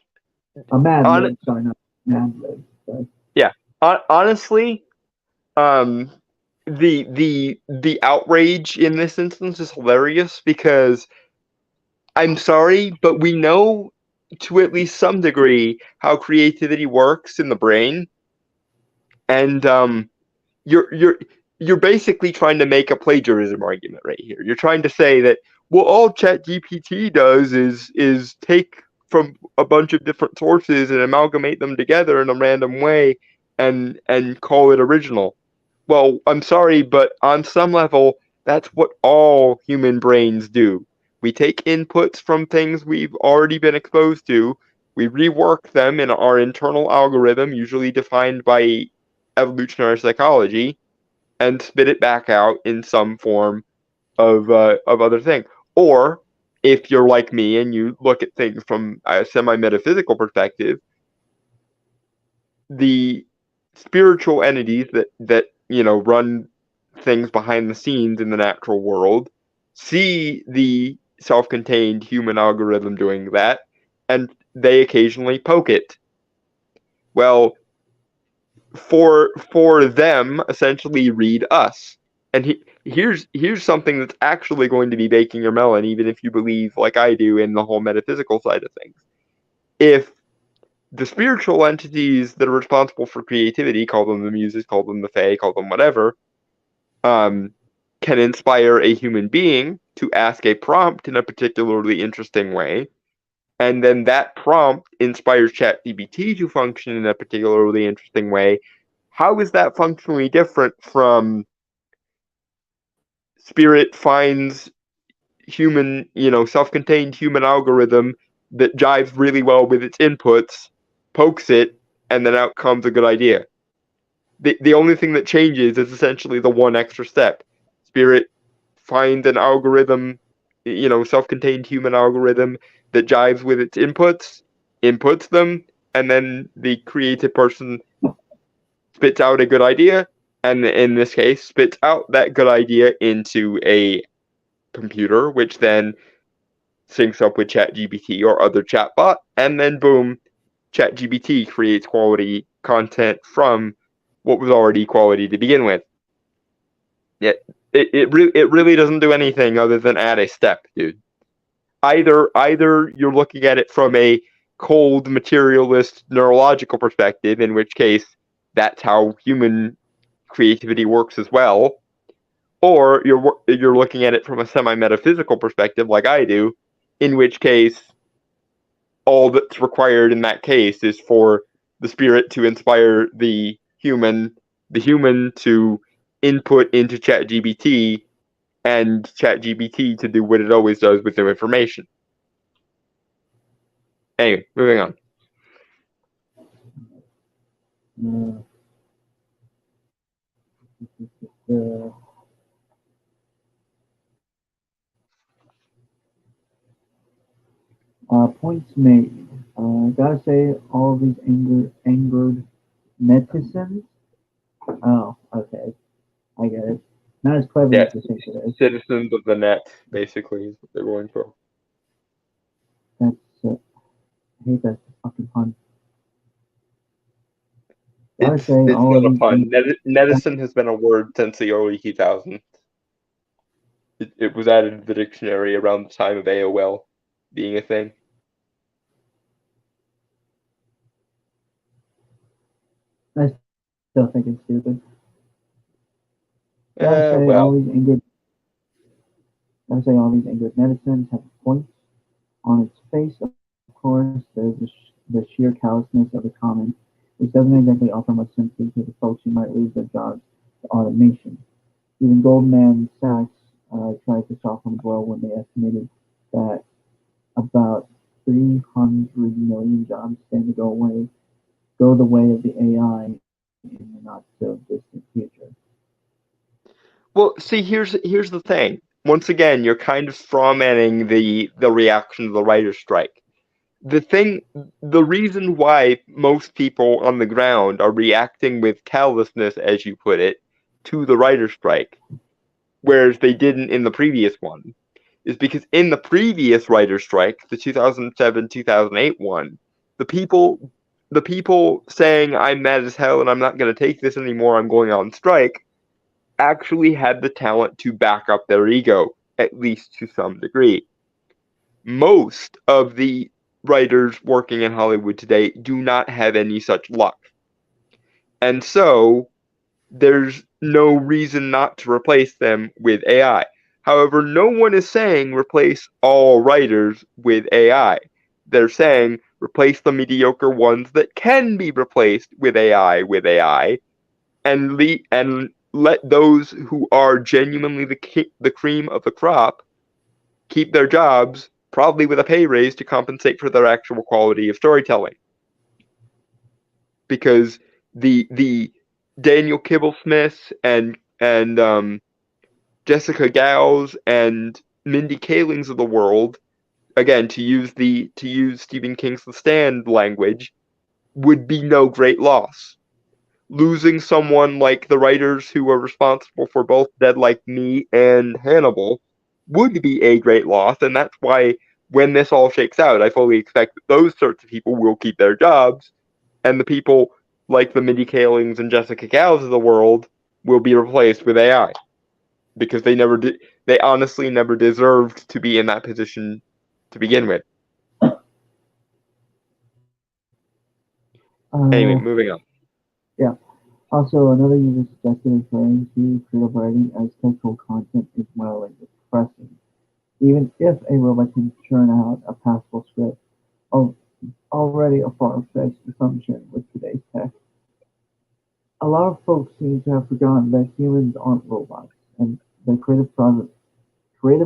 A mad lib, sorry, not mad lib. Sorry. Yeah. Honestly, the outrage in this instance is hilarious because I'm sorry, but we know to at least some degree how creativity works in the brain, and you're basically trying to make a plagiarism argument right here. You're trying to say that, well, all ChatGPT does is take from a bunch of different sources and amalgamate them together in a random way and call it original. Well, I'm sorry, but on some level, that's what all human brains do. We take inputs from things we've already been exposed to, we rework them in our internal algorithm, usually defined by evolutionary psychology, and spit it back out in some form of other thing. Or if you're like me and you look at things from a semi-metaphysical perspective, the spiritual entities that run things behind the scenes in the natural world see the self-contained human algorithm doing that, and they occasionally poke it. Well, for them, essentially read us. And here's something that's actually going to be baking your melon, even if you believe, like I do, in the whole metaphysical side of things. If the spiritual entities that are responsible for creativity, call them the muses, call them the fae, call them whatever, can inspire a human being to ask a prompt in a particularly interesting way, and then that prompt inspires ChatGPT to function in a particularly interesting way, how is that functionally different from Spirit finds human, self-contained human algorithm that jives really well with its inputs, pokes it, and then out comes a good idea. The only thing that changes is essentially the one extra step. Spirit finds an algorithm, self-contained human algorithm that jives with its inputs them, and then the creative person spits out a good idea, and in this case, spits out that good idea into a computer, which then syncs up with ChatGPT or other chatbot, and then boom, ChatGPT creates quality content from what was already quality to begin with. Yet it really doesn't do anything other than add a step, dude. Either you're looking at it from a cold materialist neurological perspective, in which case that's how human creativity works as well, or you're looking at it from a semi-metaphysical perspective like I do, in which case all that's required in that case is for the spirit to inspire the human to input into ChatGPT, and ChatGPT to do what it always does with new information. Anyway, moving on. Points made. Gotta say, all of these angered netizens. Oh, okay, I get it. Not as clever as you think it is. Citizens of the net, basically, is what they're going for. That's I hate that fucking pun. It's not a pun. Netizen has been a word since the early 2000s. It was added to the dictionary around the time of AOL being a thing. I still think it's stupid. Gotta say, all these angered netizens have points. On its face, of course, there's the sheer callousness of the comment, which doesn't exactly offer much sympathy to the folks who might lose their jobs to automation. Even Goldman Sachs tried to soften the blow when they estimated that about 300 million jobs stand to go the way of the AI in the not so distant future. Well, see, here's the thing. Once again, you're kind of strawmanning the reaction to the writer's strike. The reason why most people on the ground are reacting with callousness, as you put it, to the writer's strike, whereas they didn't in the previous one, is because in the previous writer's strike, the 2007-2008 one, the people saying I'm mad as hell and I'm not going to take this anymore, I'm going on strike, actually had the talent to back up their ego, at least to some degree. Most of the writers working in Hollywood today do not have any such luck. And so there's no reason not to replace them with AI. However, no one is saying replace all writers with AI. They're saying replace the mediocre ones that can be replaced with AI, and let those who are genuinely the cream of the crop keep their jobs, probably with a pay raise to compensate for their actual quality of storytelling. Because the Daniel Kibblesmiths and Jessica Gals and Mindy Kalings of the world, again, to use Stephen King's The Stand language, would be no great loss. Losing someone like the writers who are responsible for both Dead Like Me and Hannibal would be a great loss, and that's why when this all shakes out, I fully expect that those sorts of people will keep their jobs, and the people like the Mindy Kalings and Jessica Gals of the world will be replaced with AI, because they honestly never deserved to be in that position to begin with. Anyway, moving on. Yeah. Also, another user suggested referring to creative writing as textual content is mildly depressing. Even if a robot can churn out a passable script, already a far-fetched assumption with today's tech. A lot of folks seem to have forgotten that humans aren't robots, and the creative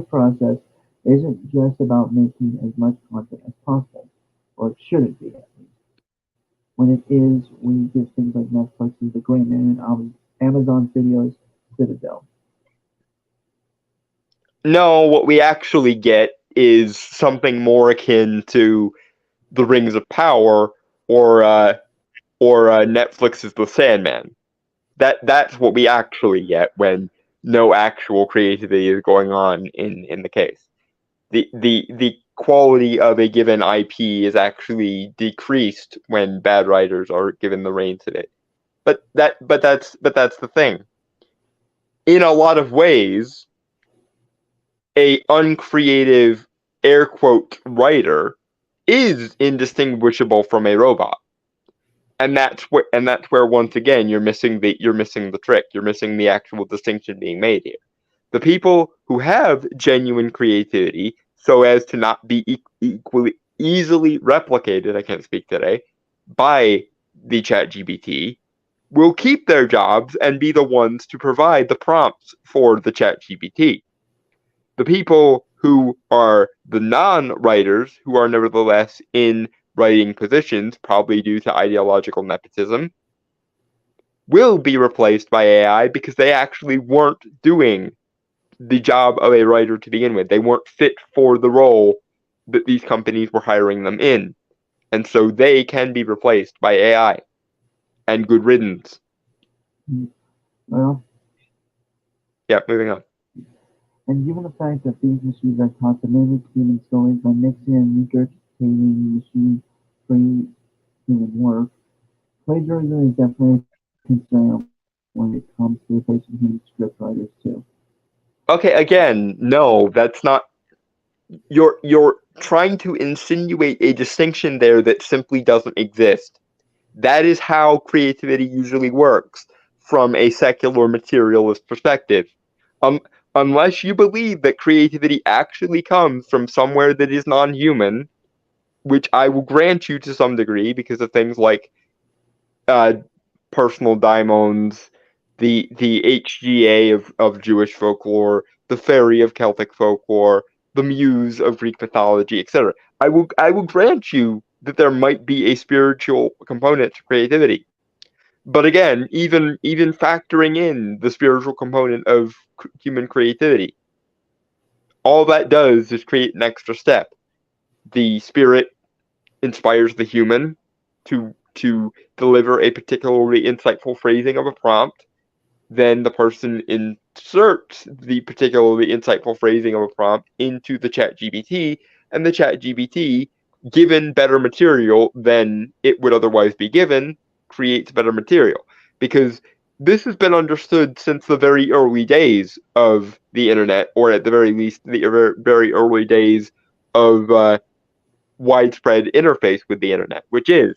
process isn't just about making as much content as possible, or it shouldn't be at least. When it is, we give things like Netflix's The Gray Man and Amazon Video's Citadel. No, what we actually get is something more akin to The Rings of Power or Netflix's The Sandman. That's what we actually get when no actual creativity is going on in the case. The quality of a given IP is actually decreased when bad writers are given the reins of it. But that's the thing. In a lot of ways, a uncreative air quote writer is indistinguishable from a robot. And that's where once again you're missing the trick. You're missing the actual distinction being made here. The people who have genuine creativity, so as to not be equally easily replicated, I can't speak today, by the ChatGPT, will keep their jobs and be the ones to provide the prompts for the ChatGPT. The people who are the non-writers, who are nevertheless in writing positions, probably due to ideological nepotism, will be replaced by AI because they actually weren't doing the job of a writer to begin with. They weren't fit for the role that these companies were hiring them in. And so they can be replaced by AI. And good riddance. Well, yeah, moving on. And given the fact that these machines are taught to mimic human stories by mixing and regurgitating machine-free human work, plagiarism is definitely a concern when it comes to replacing human scriptwriters too. Okay, again, no, that's not. You're trying to insinuate a distinction there that simply doesn't exist. That is how creativity usually works from a secular materialist perspective. Um, unless you believe that creativity actually comes from somewhere that is non-human, which I will grant you to some degree because of things like uh, personal daimons, the HGA of Jewish folklore, the fairy of Celtic folklore, the muse of Greek mythology, etc. I will grant you that there might be a spiritual component to creativity. But again, even factoring in the spiritual component of human creativity, all that does is create an extra step. The spirit inspires the human to deliver a particularly insightful phrasing of a prompt. Then the person inserts the particularly insightful phrasing of a prompt into the ChatGPT, and the ChatGPT, given better material than it would otherwise be given, creates better material. Because this has been understood since the very early days of the internet, or at the very least, the very early days of widespread interface with the internet, which is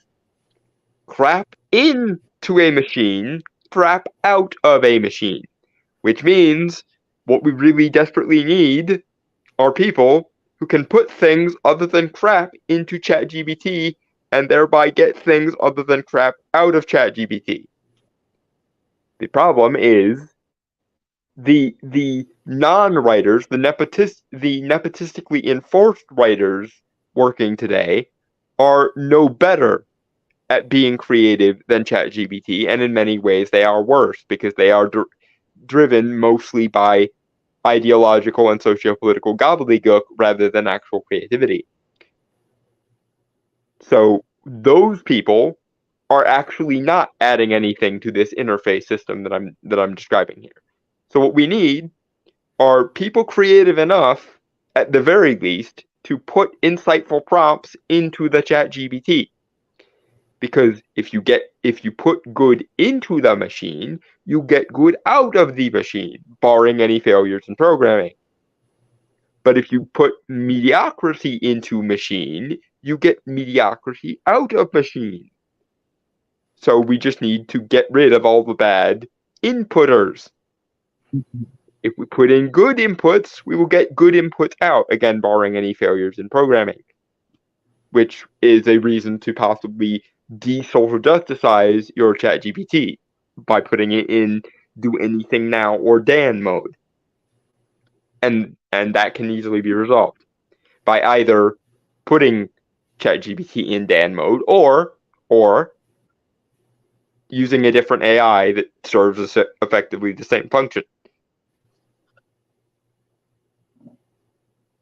crap into a machine, crap out of a machine. Which means what we really desperately need are people who can put things other than crap into ChatGPT and thereby get things other than crap out of ChatGPT. The problem is the non-writers, the nepotistically enforced writers working today are no better at being creative than ChatGPT, and in many ways they are worse because they are driven mostly by ideological and socio-political gobbledygook rather than actual creativity. So those people are actually not adding anything to this interface system that I'm describing here. So what we need are people creative enough, at the very least, to put insightful prompts into the ChatGPT. Because if you put good into the machine, you get good out of the machine, barring any failures in programming. But if you put mediocrity into machine, you get mediocrity out of machine. So we just need to get rid of all the bad inputters. If we put in good inputs, we will get good inputs out, again, barring any failures in programming, which is a reason to possibly de-social justicize your ChatGPT by putting it in do anything now or Dan mode. And that can easily be resolved. by either putting ChatGPT in Dan mode or using a different AI that serves effectively the same function.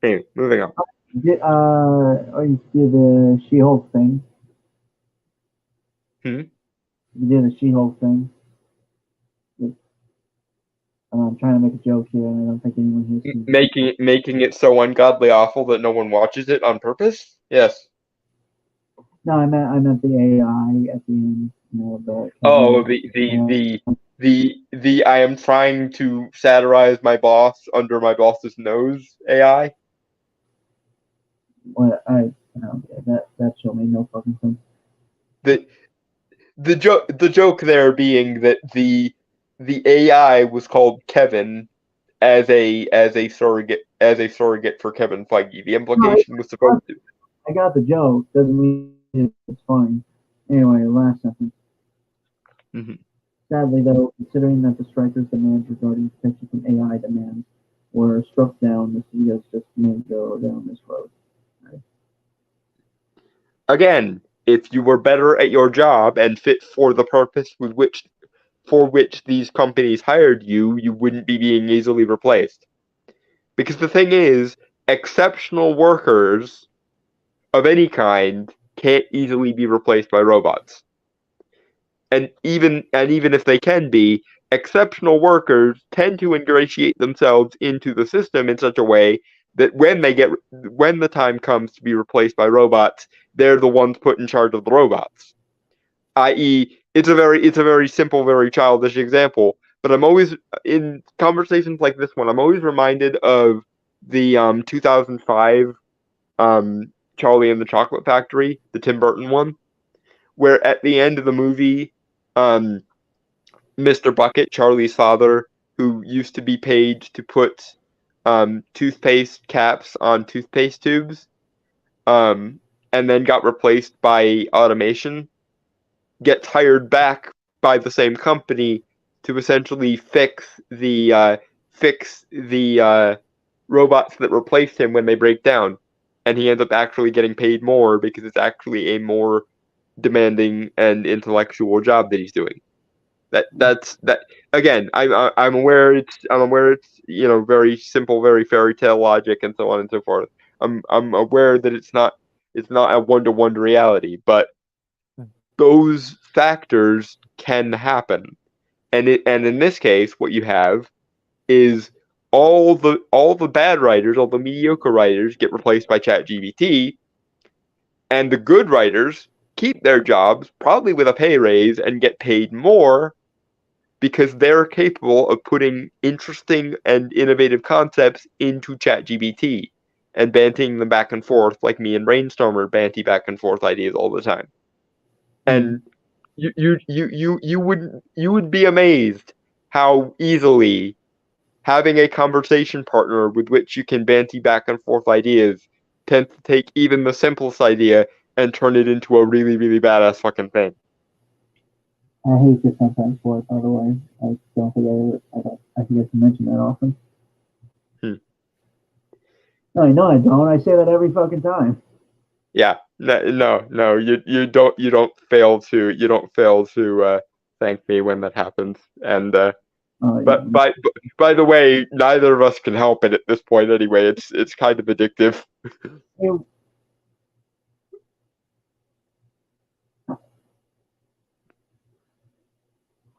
Anyway, moving on. You did the She-Hulk thing. Hmm? You did the She-Hulk thing. I'm trying to make a joke here, and I don't think anyone hears me. Making it so ungodly awful that no one watches it on purpose? Yes. No, I meant the AI at the end. Oh, the I am trying to satirize my boss under my boss's nose AI. Well, I don't care. That show made no fucking sense. The joke there being that the AI was called Kevin as a surrogate for Kevin Feige. The implication was supposed to. I got the joke. Doesn't mean it's funny. Anyway, last sentence. Mm-hmm. Sadly, though, considering that the strikers' demands regarding protection from AI demands were struck down, the studios just may go down this road. Right? Again, if you were better at your job and fit for the purpose for which these companies hired you, you wouldn't be being easily replaced. Because the thing is, exceptional workers of any kind can't easily be replaced by robots. And even if they can be, exceptional workers tend to ingratiate themselves into the system in such a way that when the time comes to be replaced by robots, they're the ones put in charge of the robots. I.e., it's a very simple, very childish example, but I'm always in conversations like this one. I'm always reminded of the 2005 Charlie and the Chocolate Factory, the Tim Burton one, where at the end of the movie, Mr. Bucket, Charlie's father, who used to be paid to put toothpaste caps on toothpaste tubes, and then got replaced by automation, gets hired back by the same company to essentially fix the robots that replaced him when they break down, and he ends up actually getting paid more because it's actually a more demanding and intellectual job that he's doing. That's again. I'm aware it's very simple, very fairy tale logic and so on and so forth. I'm aware that it's not a one-to-one reality, but those factors can happen, and in this case, what you have is all the bad writers, all the mediocre writers get replaced by ChatGPT, and the good writers keep their jobs, probably with a pay raise, and get paid more because they're capable of putting interesting and innovative concepts into ChatGPT and banting them back and forth like me and Brainstormer banty back and forth ideas all the time. And you would be amazed how easily having a conversation partner with which you can banty back and forth ideas tends to take even the simplest idea and turn it into a really, really badass fucking thing. I hate this sometimes for it, by the way. I don't think I forget to mention that often. No, I don't. I say that every fucking time. Yeah. No. You don't fail to thank me when that happens. And but by the way, neither of us can help it at this point anyway. It's kind of addictive.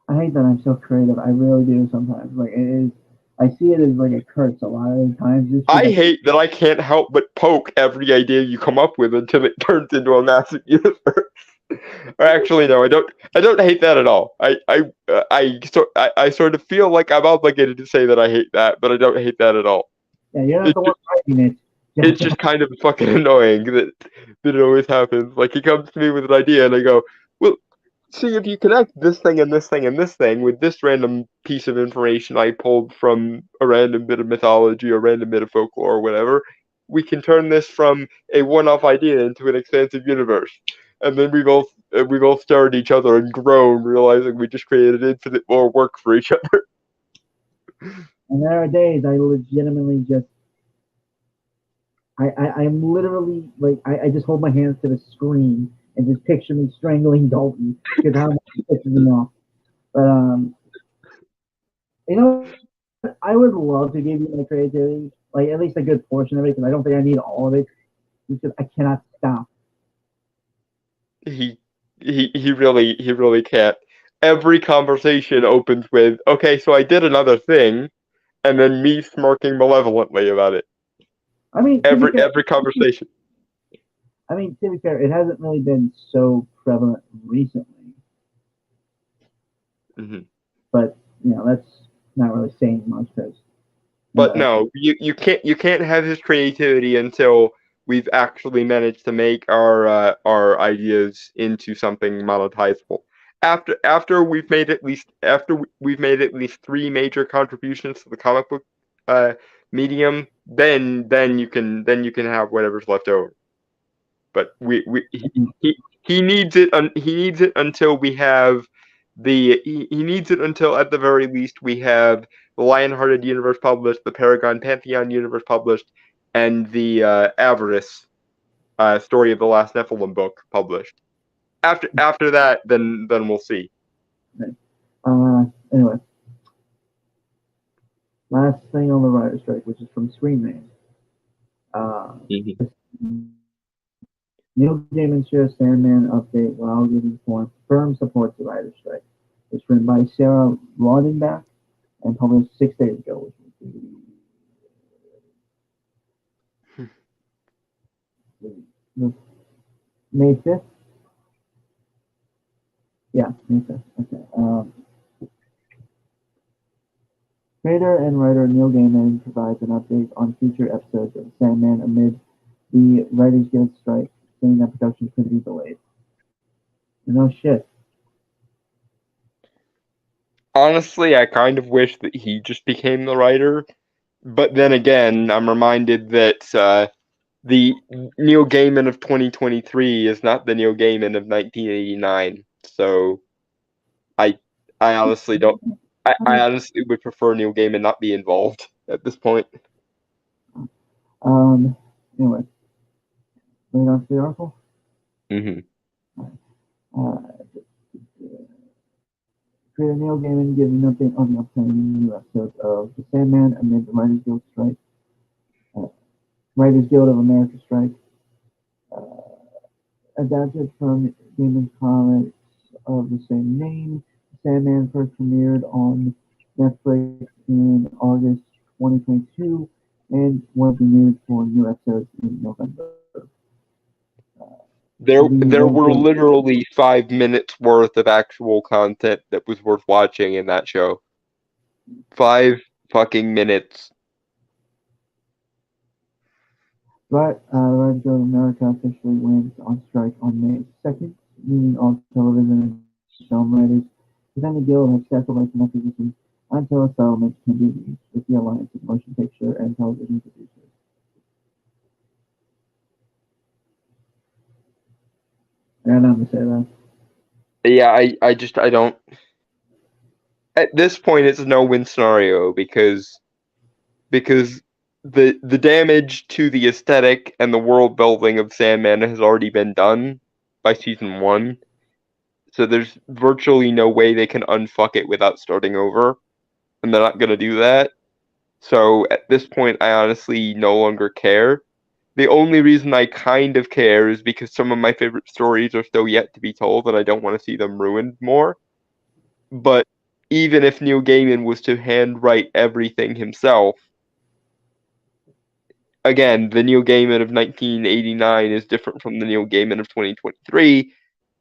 I hate that I'm so creative. I really do sometimes. Like it is. I see it as like a curse a lot of the times. I hate that I can't help but poke every idea you come up with until it turns into a massive universe. Or actually, no, I don't hate that at all. I sort of feel like I'm obligated to say that I hate that, but I don't hate that at all. Yeah, you're not the one writing it. It's just kind of fucking annoying that it always happens. Like he comes to me with an idea, and I go, "Well, see if you connect this thing and this thing and this thing with this random piece of information I pulled from a random bit of mythology or random bit of folklore or whatever, we can turn this from a one-off idea into an expansive universe." And then we both stare at each other and groan, realizing we just created infinite more work for each other. And there are days I legitimately just I'm literally like I just hold my hands to the screen and just picture me strangling Dalton because how much it pisses me off. But you know, I would love to give you my creativity, like at least a good portion of it, because I don't think I need all of it because I cannot stop. He he really can't. Every conversation opens with, "Okay, so I did another thing," and then me smirking malevolently about it. I mean, to be Every fair, every conversation. it hasn't really been so prevalent recently, Hmm. but that's not really saying much because But uh, no, you can't have his creativity until we've actually managed to make our ideas into something monetizable. After we've made at least three major contributions to the comic book uh, medium, then you can have whatever's left over. But he needs it he needs it until we have he needs it until at the very least we have the Lionhearted universe published, the Paragon Pantheon universe published, and the Avarice story of the last Nephilim book published. After that, then we'll see. anyway, last thing on the writer strike, which is from Screen Rant. Uh, Mhm. Neil Gaiman shares Sandman update while giving firm support to writer strike. It's written by Sarah Rodenbach and published 6 days ago, which was May 5th. Yeah, May 5th. Okay. Creator and writer Neil Gaiman provides an update on future episodes of Sandman amid the Writers Guild strike, saying that production could be delayed. No shit. Honestly, I kind of wish that he just became the writer, but then again, I'm reminded that the Neil Gaiman of 2023 is not the Neil Gaiman of 1989. So I I honestly don't. I honestly would prefer Neil Gaiman not be involved at this point. Um, anyway, going on to the article. Hmm. Uh, Creator Neil Gaiman gives an update on the upcoming new episodes of The Sandman amid the Writers Guild strike. Uh, Writers Guild of America strike. Uh, Adapted from Gaiman's comics of the same name. Sandman first premiered on Netflix in August 2022 and was renewed for new episodes in November. The There Writers were Guild. literally 5 minutes worth of actual content that was worth watching in that show. 5 fucking minutes. Writers Guild of America officially went on strike on May 2nd, meaning all television and film writers within the Guild have sacrificed enough positions until a settlement can be reached with the Alliance of Motion Picture and Television Producers. I got nothing to say that. Yeah, I don't. At this point, it's a no-win scenario because the damage to the aesthetic and the world building of Sandman has already been done by season one. So there's virtually no way they can unfuck it without starting over, and they're not gonna do that. So at this point, I honestly no longer care. The only reason I kind of care is because some of my favorite stories are still yet to be told, and I don't want to see them ruined more. But even if Neil Gaiman was to handwrite everything himself, again, the Neil Gaiman of 1989 is different from the Neil Gaiman of 2023,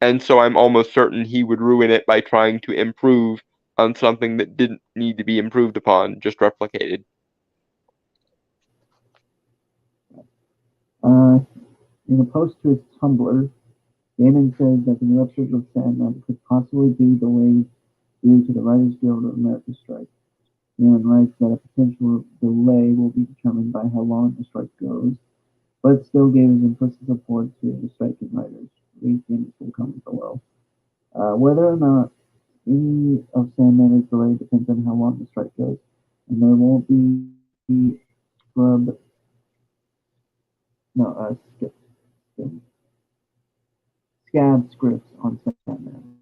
and so I'm almost certain he would ruin it by trying to improve on something that didn't need to be improved upon, just replicated. Uh, in a post to his Tumblr, Gaiman said that the new episodes of Sandman could possibly be delayed due to the Writers Guild of America strike. Gaiman writes that a potential delay will be determined by how long the strike goes, but still gave his implicit support to the striking writers. Link in full comment below. Whether or not any of Sandman is delayed depends on how long the strike goes, and there won't be scrub No, scab scripts on Sandman.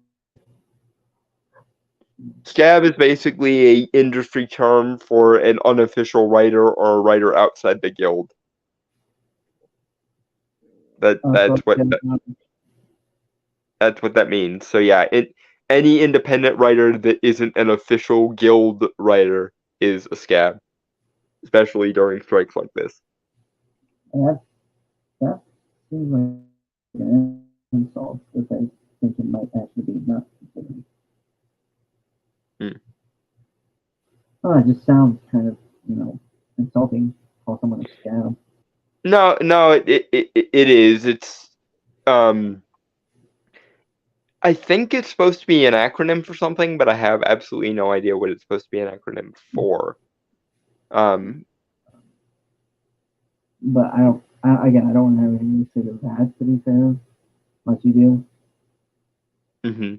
Scab is basically a industry term for an unofficial writer or a writer outside the guild. That So that's what that means. So yeah, any independent writer that isn't an official guild writer is a scab, especially during strikes like this. that seems like an insult that I think it might actually be not considered. Oh, it just sounds kind of, insulting. Call someone a scab. No, it is. It's um I think it's supposed to be an acronym for something, but I have absolutely no idea what it's supposed to be an acronym for. But again, I don't have anything to say to that, to be fair. Unless you do. Mm-hmm.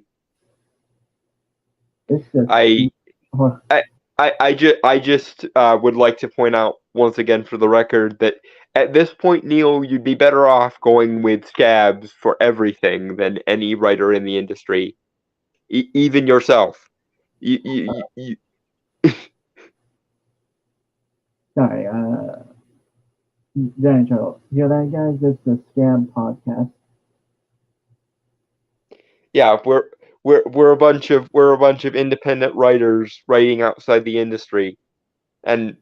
It's just. I Oh, I just would like to point out once again for the record that at this point, Neil, you'd be better off going with scabs for everything than any writer in the industry, even yourself. You sorry, Johnny Turtle. Hear that, guys? It's the Scab Podcast. yeah, we're a bunch of independent writers writing outside the industry, and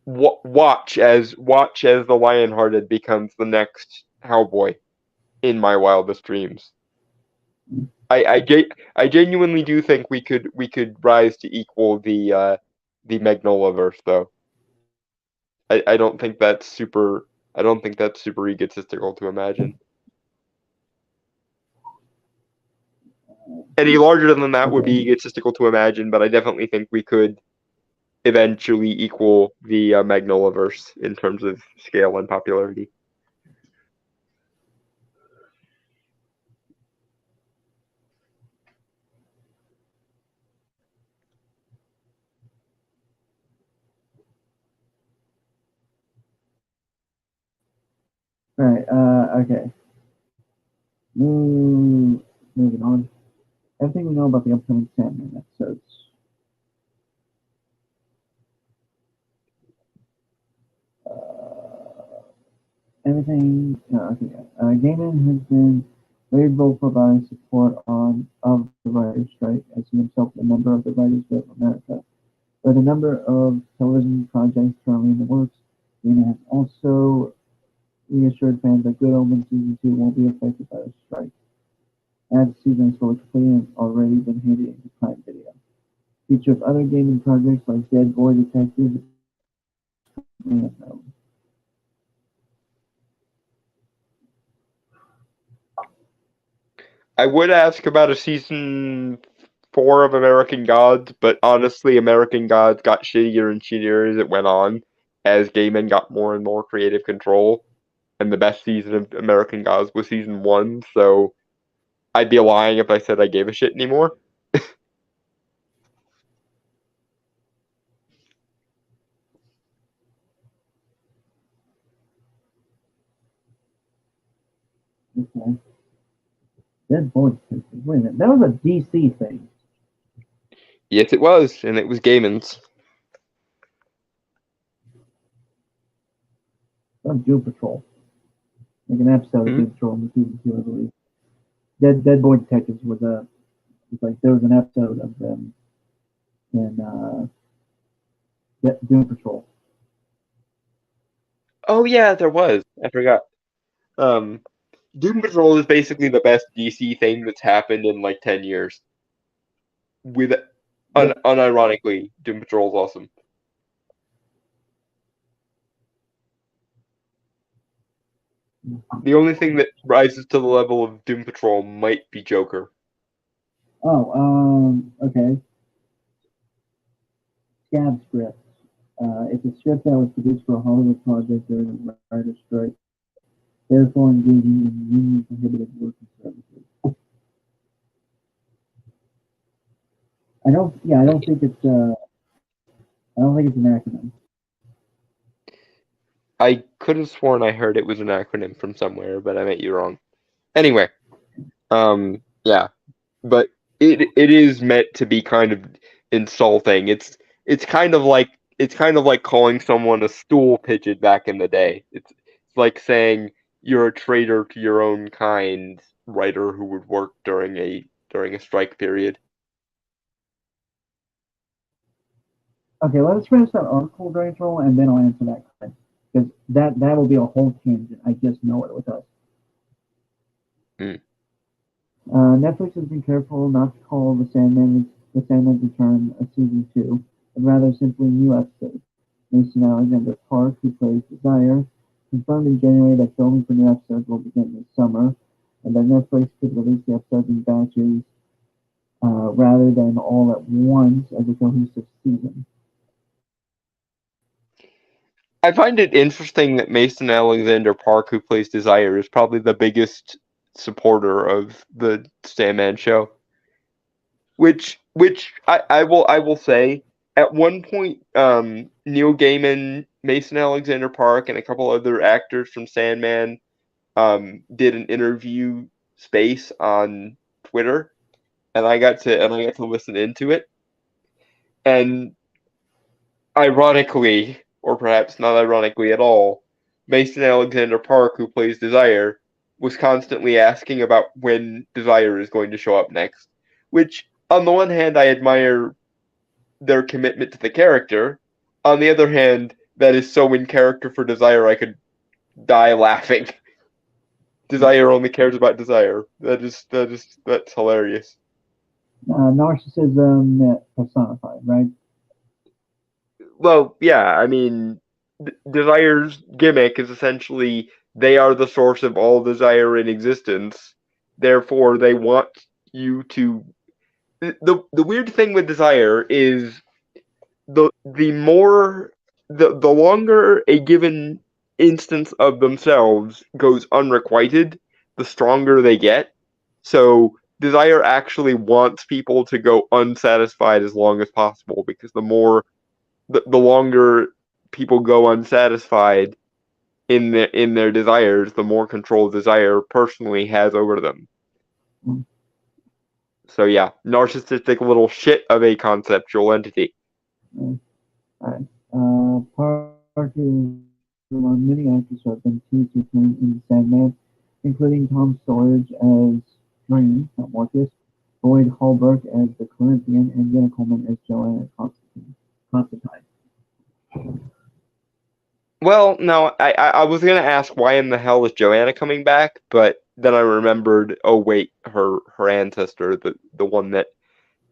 watch as the Lionhearted becomes the next Hellboy in my wildest dreams. I genuinely do think we could rise to equal the Magnolaverse though. I don't think that's super I don't think that's super egotistical to imagine. Any larger than that would be egotistical to imagine, but I definitely think we could eventually equal the Magnolaverse in terms of scale and popularity. All right. Okay. Moving on. Everything we know about the upcoming Sandman episodes. Everything. Okay. Gaiman has been very vocal about his support of the writers' strike, as he himself is a member of the Writers Guild of America. With a number of television projects currently in the works, Gaiman has also reassured fans that Good Omens Season 2 won't be affected by the strike, as the season is fully completed and already been handed into Prime Video. Feature of other gaming projects like Dead Boy Detective and I would ask about a season 4 of American Gods, but honestly, American Gods got shittier and shittier as it went on, as Gaiman got more and more creative control. And the best season of American Gods was season 1, so I'd be lying if I said I gave a shit anymore. okay. Dead Boy Detective. Wait a minute, that was a DC thing. Yes, it was, and it was Gaiman's. That was Doom Patrol. Like an episode of Doom Patrol in season 2, I believe. Dead Boy Detectives was like there was an episode of them in Doom Patrol. Oh yeah, there was. I forgot. Um, Doom Patrol is basically the best DC thing that's happened in like 10 years. With unironically, Doom Patrol is awesome. The only thing that rises to the level of Doom Patrol might be Joker. Oh, okay. Scab Script. It's a script that was produced for a Hollywood project during the writer's strike, therefore engaging in union-prohibited working services. I don't think it's an acronym. I could have sworn I heard it was an acronym from somewhere, but I meant you wrong. Anyway, yeah, but it is meant to be kind of insulting. It's kind of like calling someone a stool pigeon back in the day. It's like saying you're a traitor to your own kind, writer who would work during a strike period. Okay, let us finish that article, Rachel, and then I'll answer that question. Because that will be a whole tangent. I just know it with us. Hmm. Netflix has been careful not to call the Sandman's Return a season 2, but rather simply new episodes. Mason Alexander Park, who plays Desire, confirmed in January that filming for new episodes will begin this summer, and that Netflix could release the episodes in batches rather than all at once as a cohesive season. I find it interesting that Mason Alexander Park, who plays Desire, is probably the biggest supporter of the Sandman show. Which I will say, at one point, Neil Gaiman, Mason Alexander Park, and a couple other actors from Sandman did an interview space on Twitter, and I got to listen into it. And ironically, or perhaps not ironically at all, Mason Alexander Park, who plays Desire, was constantly asking about when Desire is going to show up next. Which, on the one hand, I admire their commitment to the character. On the other hand, that is so in character for Desire, I could die laughing. Desire only cares about Desire. That's hilarious. Narcissism personified, right? Well, yeah, I mean, Desire's gimmick is essentially they are the source of all desire in existence. Therefore, they want you to. The weird thing with Desire is the longer a given instance of themselves goes unrequited, the stronger they get. So Desire actually wants people to go unsatisfied as long as possible, because the longer people go unsatisfied in their desires, the more control Desire personally has over them. Mm. So yeah, narcissistic little shit of a conceptual entity. All right. Park is among many actors who have been teased to return in Sandman, including Tom Storage as Dream, not Morpheus, Boyd Holbrook as the Corinthian, and Jenna Coleman as Joanna Constantine. Well, no, I was gonna ask why in the hell is Joanna coming back, but then I remembered, oh wait, her ancestor, the one that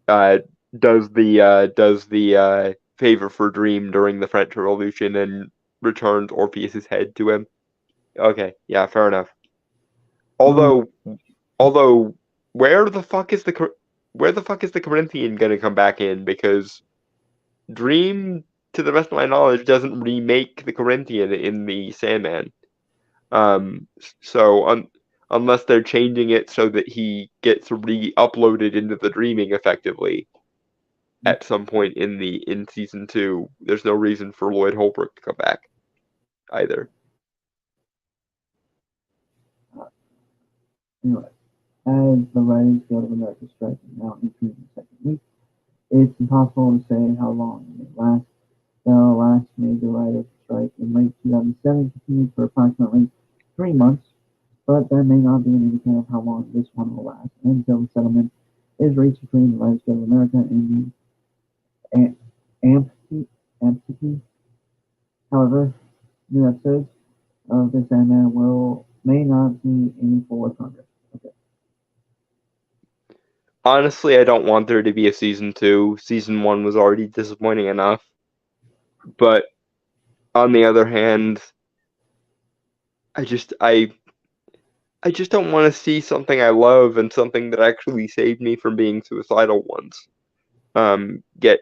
uh does the favor for Dream during the French Revolution and returns Orpheus's head to him. Okay, yeah, fair enough. Um, Although, where the fuck is the Corinthian gonna come back in? Because Dream, to the best of my knowledge, doesn't remake the Corinthian in the Sandman. So unless they're changing it so that he gets re-uploaded into the Dreaming effectively at some point in season 2, there's no reason for Lloyd Holbrook to come back either. anyway, as the Writers Guild of America strike is now entering the second week, it's impossible to say how long it may last. The last major writer strike in late 2007 continued for approximately 3 months, but that may not be an indicator of how long this one will last until the settlement is reached between the Writers Guild of America and the AMPTP. However, new episodes of the Sandman may not see any full Congress. Okay. Honestly, I don't want there to be a season 2. Season 1 was already disappointing enough. But on the other hand, I just don't want to see something I love and something that actually saved me from being suicidal once get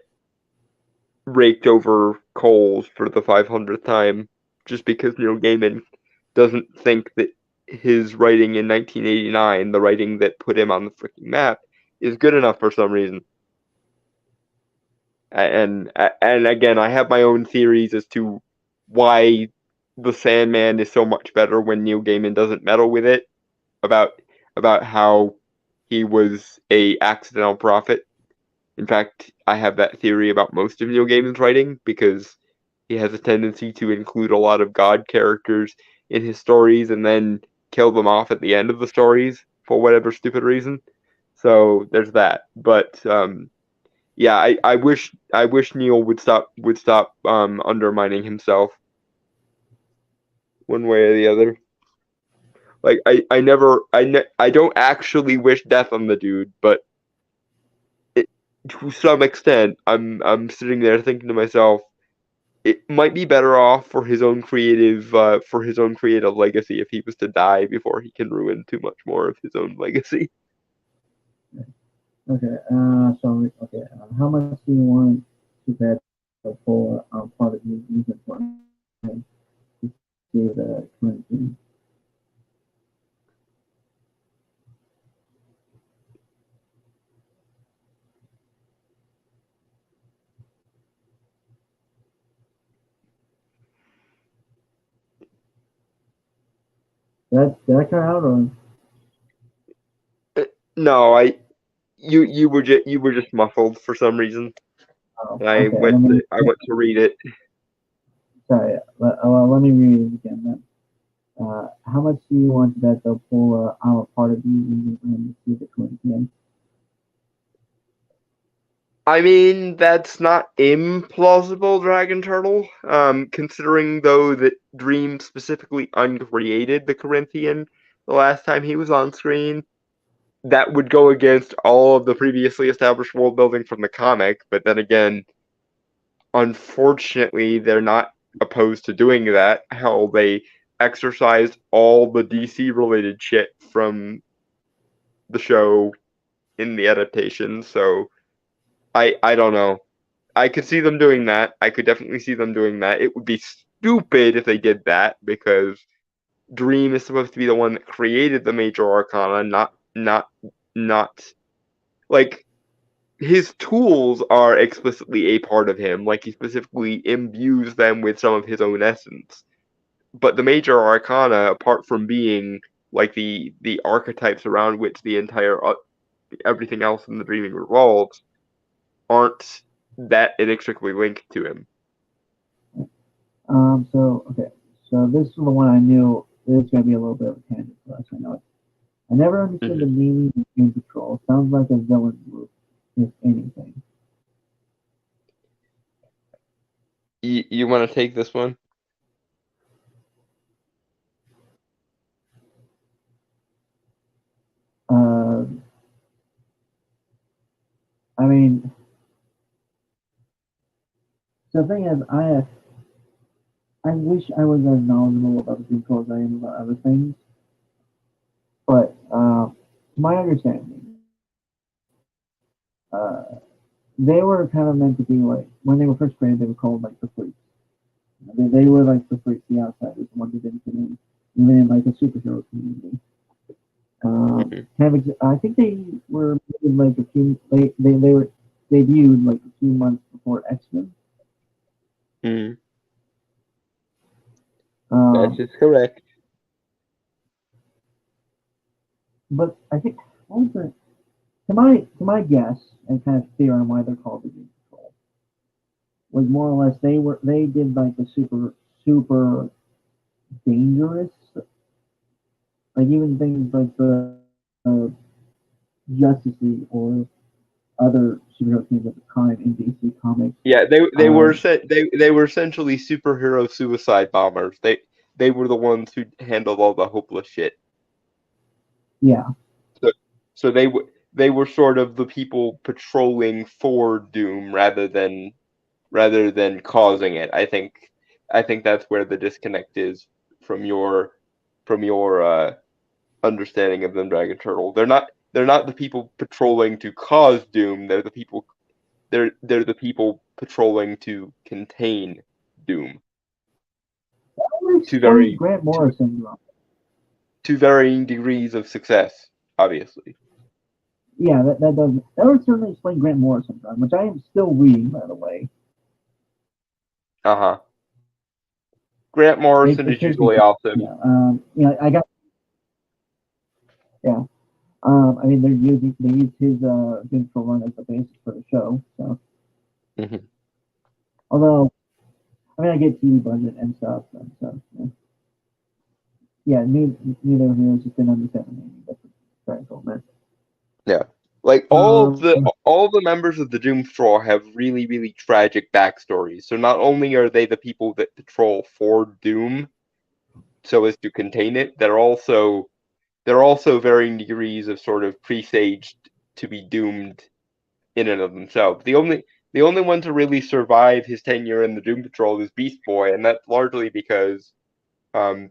raked over coals for the 500th time just because Neil Gaiman doesn't think that his writing in 1989, the writing that put him on the freaking map, is good enough for some reason. And again, I have my own theories as to why the Sandman is so much better when Neil Gaiman doesn't meddle with it, about how he was a accidental prophet. In fact, I have that theory about most of Neil Gaiman's writing because he has a tendency to include a lot of God characters in his stories and then kill them off at the end of the stories for whatever stupid reason. So there's that. But yeah, I wish Neil would stop undermining himself one way or the other. Like I don't actually wish death on the dude, but to some extent, I'm sitting there thinking to myself, it might be better off for his own creative legacy if he was to die before he can ruin too much more of his own legacy. Okay. How much do you want to bet for part of your music one to see the current team? Did I cut out or? No, you were just muffled for some reason. Oh, I okay. went to read it. Sorry. Let me read it again then. How much do you want to bet they'll pull our part of you and see the current team? I mean, that's not implausible, Dragon Turtle. Considering though that Dream specifically uncreated the Corinthian the last time he was on screen, that would go against all of the previously established world building from the comic. But then again, unfortunately, they're not opposed to doing that. Hell, they exercised all the DC related shit from the show in the adaptation. So I don't know. I could see them doing that. I could definitely see them doing that. It would be stupid if they did that because Dream is supposed to be the one that created the major arcana, not like his tools are explicitly a part of him. Like he specifically imbues them with some of his own essence. But the major arcana, apart from being like the archetypes around which the entire everything else in the dreaming revolves, aren't that inextricably linked to him. So this is the one I knew. This is gonna be a little bit of a tangent for us. I know it. I never understood the meaning of Doom Patrol. Sounds like a villain group, if anything. You want to take this one? I mean, so the thing is, I wish I was as knowledgeable about the Doom Patrol as I am about other things. But to my understanding, they were kind of meant to be like when they were first created, they were called like the freaks. They were like the freaks, the outsiders, the ones who didn't fit in, even in like a superhero community. I think they were like a few. They were debuted like a few months before X-Men. That is correct. But I think to my guess and kind of theory on why they're called the Doom Patrol was more or less they did like the super dangerous, like even things like the Justice League or other superhero teams at the time in DC Comics. Yeah, they were essentially superhero suicide bombers. They were the ones who handled all the hopeless shit. Yeah. So they were sort of the people patrolling for Doom rather than causing it. I think that's where the disconnect is from your understanding of them, Dragon Turtle. They're not the people patrolling to cause Doom. They're the people patrolling to contain Doom. To Grant Morrison. To varying degrees of success, obviously. Yeah, that would certainly explain Grant Morrison, which I am still reading, by the way. Grant Morrison it is could be, usually awesome. yeah. I got, yeah. I mean, they used his Vince run as the basis for the show. So, Mhm. although, I mean, I get TV budget and stuff, and so yeah, neither of them just didn't understand the meaning. That's very cool, man. Yeah. Like Um, all of the members of the Doom Patrol have really, really tragic backstories. So not only are they the people that patrol for Doom so as to contain it, they're also varying degrees of sort of presaged to be doomed in and of themselves. The only one to really survive his tenure in the Doom Patrol is Beast Boy, and that's largely because um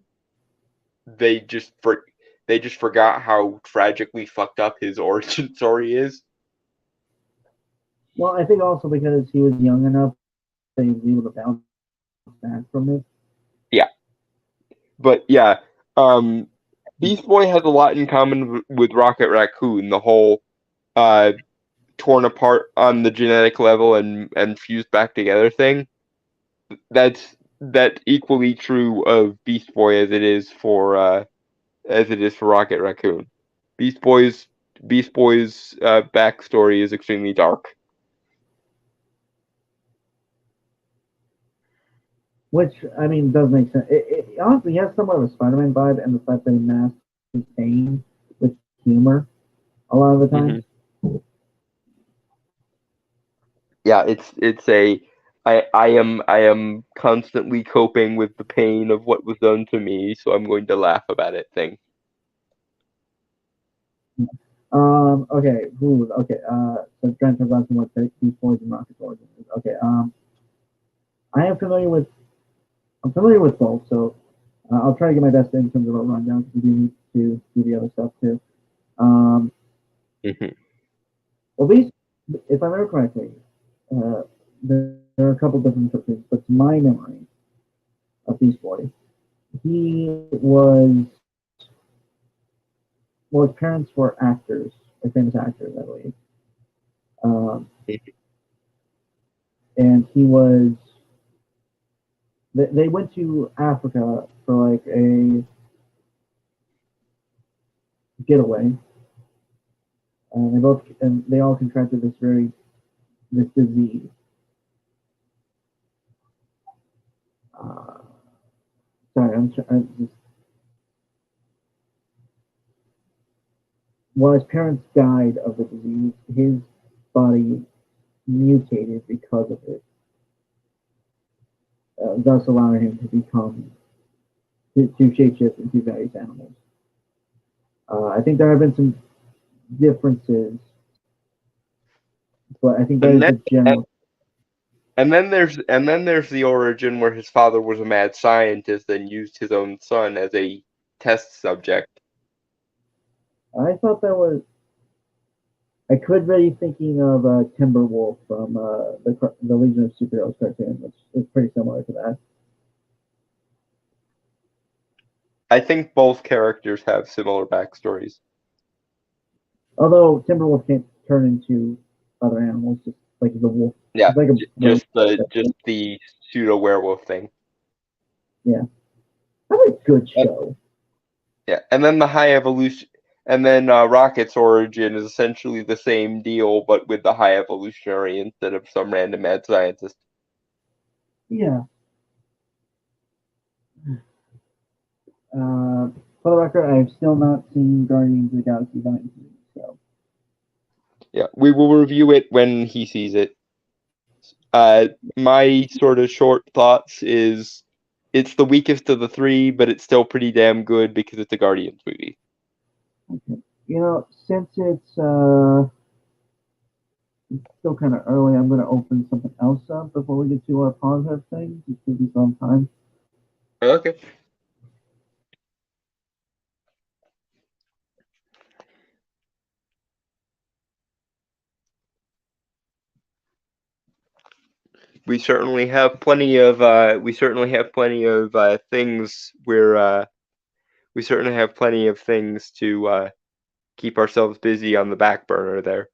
they just for they just forgot how tragically fucked up his origin story is. well, I think also because he was young enough that he was able to bounce back from it. Yeah, but yeah, um, Beast Boy has a lot in common with Rocket Raccoon. The whole uh, torn apart on the genetic level and fused back together thing. That's equally true of Beast Boy as it is for Rocket Raccoon. Beast Boy's Beast Boy's backstory is extremely dark. Which I mean does make sense. It honestly has somewhat of a Spider-Man vibe, and the fact that he masks his pain with humor a lot of the time. Hmm. Yeah, it's a I am constantly coping with the pain of what was done to me, so I'm going to laugh about it thing. Okay. Ooh, okay. So Trent has asked what these boys and Rocket Origins is. Okay. I am familiar with. I'm familiar with both, so I'll try to get my best in terms of a rundown because we do need to do the other stuff too. Um, Hmm. well, these, if I remember correctly, there are a couple different things, but to my memory of Beast Boy, he was well, his parents were actors, or famous actors, I believe. Um, and he was. They went to Africa for like a getaway. And they all contracted this disease. Uh, sorry, I'm just while his parents died of the disease, his body mutated because of it, thus allowing him to become to shapeshift into various animals. I think there have been some differences, but I think that And is then the general. and then there's the origin where his father was a mad scientist and used his own son as a test subject. I thought that was. I could be thinking of Timberwolf from the Legion of Superheroes cartoon, which is pretty similar to that. I think both characters have similar backstories. Although Timberwolf can't turn into other animals, just like the wolf. Yeah, It's like a werewolf. just the pseudo werewolf thing. Yeah, that's a good And, show. yeah, and then the high evolution, and then Rocket's origin is essentially the same deal, but with the high evolutionary instead of some random mad scientist. Yeah. For the record, I have still not seen Guardians of the Galaxy Volume 3, so Yeah, we will review it when he sees it. My sort of short thoughts is it's the weakest of the three, but it's still pretty damn good because it's a Guardians movie. okay. Since it's still kind of early, I'm going to open something else up before we get to our positive things. Just give you some time. Okay. We certainly have plenty of things where we certainly have plenty of things to keep ourselves busy on the back burner there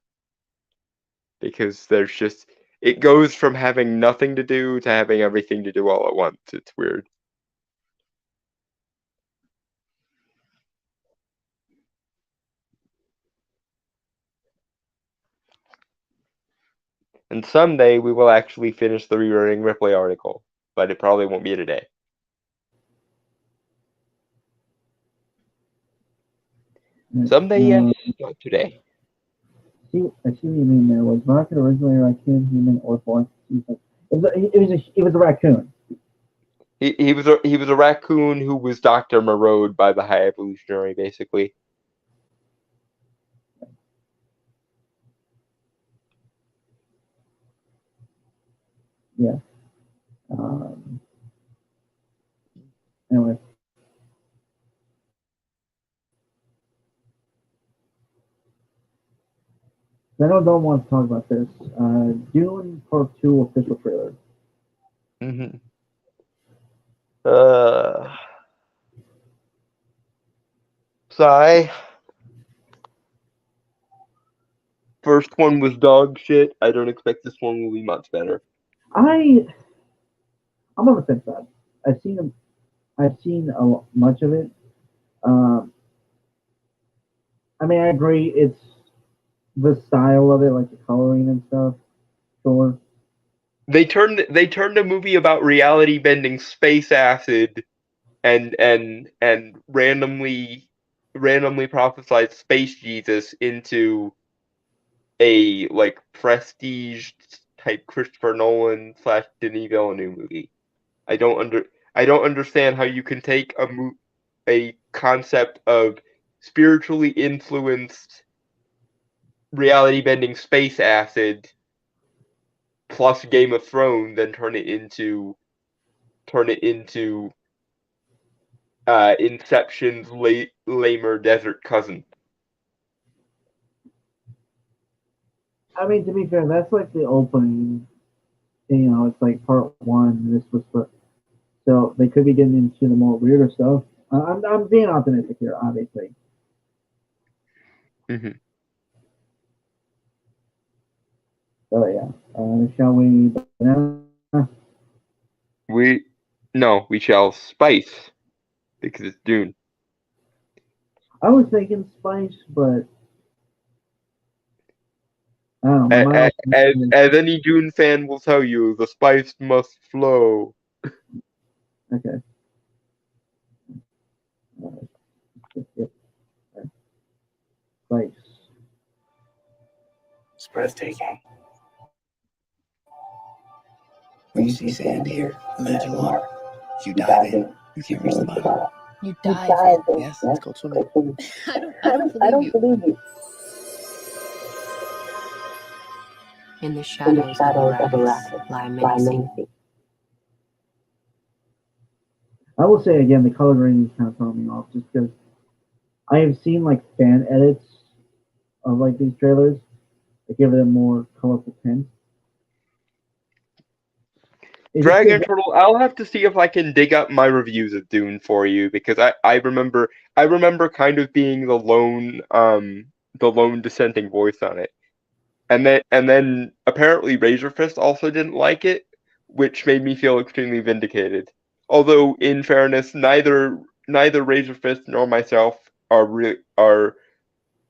because there's just it goes from having nothing to do to having everything to do all at once. It's weird. And someday we will actually finish the Rerunning Ripley article, but it probably won't be today. Someday, yes, not today. I see what you mean there. Was Rocket originally a raccoon, human, or forest? It was a raccoon. He was a raccoon who was Dr. Marode by the High Evolutionary, basically. Yeah. Anyway. I don't want to talk about this. Dune Part 2 official trailer. Mm-hmm. Sigh. First one was dog shit. I don't expect this one will be much better. I'm on the fence side. I've seen much of it. I mean, I agree. It's the style of it, like the coloring and stuff. Sure. They turned a movie about reality bending space acid and randomly prophesied space Jesus into a like prestige type Christopher Nolan / Denis Villeneuve movie. I don't understand how you can take a concept of spiritually influenced reality bending space acid plus Game of Thrones, then turn it into Inception's lamer desert cousin. I mean, to be fair, that's like the opening. You know, it's like part one. This was for, so they could be getting into the more weirder stuff. I'm being optimistic here, obviously. Mm-hmm. So yeah, shall we? We shall spice because it's Dune. I was thinking spice, but I don't know. As any Dune fan will tell you, the spice must flow. Okay. Spice. It's breathtaking. When you see sand here, imagine water. If you dive in, you can't reach the bottom. You dive in. Yes, it's called swimming. I don't believe you. In the shadows of Arrakis lie many secrets. I will say again, the color grading is kind of throwing me off, just because I have seen like fan edits of like these trailers that give them more colorful tints. Dragon Turtle, I'll have to see if I can dig up my reviews of Dune for you because I remember kind of being the lone dissenting voice on it. And then apparently Razorfist also didn't like it, which made me feel extremely vindicated. Although in fairness, neither Razorfist nor myself are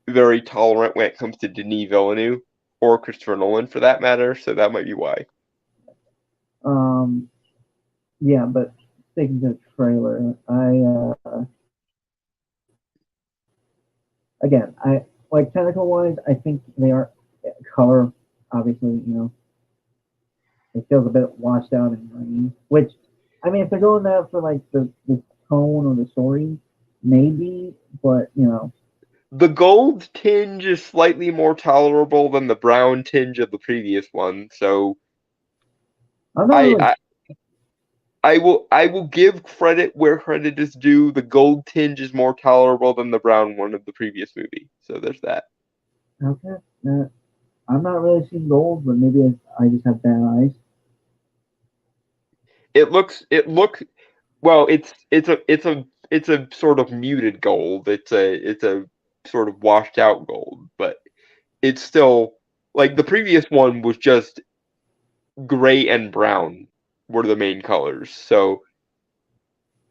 very tolerant when it comes to Denis Villeneuve or Christopher Nolan for that matter, so that might be why. Yeah, but sticking to the trailer, I like technical wise, I think they are color. Obviously, you know, it feels a bit washed out and green. Which, I mean, if they're going that for like the tone or the story, maybe. But you know, the gold tinge is slightly more tolerable than the brown tinge of the previous one, so I will give credit where credit is due. The gold tinge is more tolerable than the brown one of the previous movie. So there's that. Okay. I'm not really seeing gold, but maybe I just have bad eyes. It looks well, it's a sort of muted gold. It's a sort of washed out gold, but it's still like the previous one was just gray and brown were the main colors. So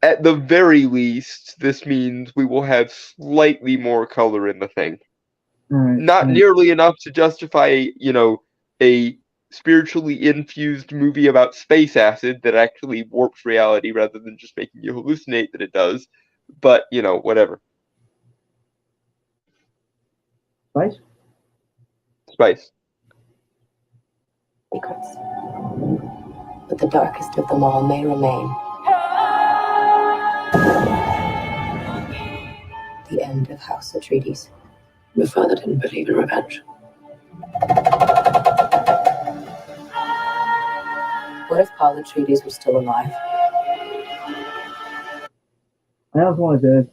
at the very least, this means we will have slightly more color in the thing. Right, Not nearly enough to justify, you know, a spiritually infused movie about space acid that actually warps reality rather than just making you hallucinate that it does. But, whatever. Spice? Spice. Secrets. But the darkest of them all may remain. The end of House Atreides. Your father didn't believe in revenge. What if Paul Atreides were still alive? I also want to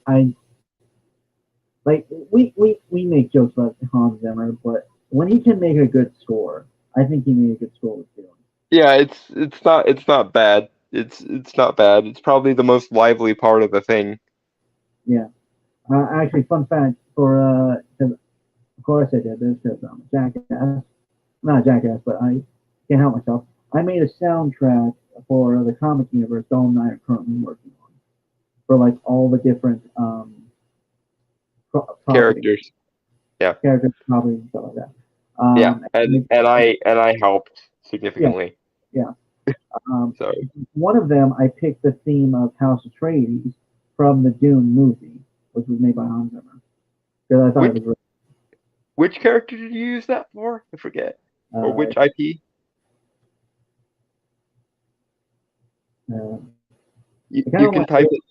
say we make jokes about Hans Zimmer, but when he can make a good score, I think he made a good score with Dune. Yeah, it's not bad. It's not bad. It's probably the most lively part of the thing. Yeah. Actually, fun fact for of course I did this because I'm a jackass. Not a jackass, but I can't help myself. I made a soundtrack for the comic universe Dome and I are currently working on for like all the different Characters. Yeah. Characters, properties, and stuff like that. Yeah, and I helped significantly. Yeah. So one of them, I picked the theme of House Atreides from the Dune movie, which was made by Hans Zimmer. Because I thought it was really, which character did you use that for? I forget. Or which IP? You can type it.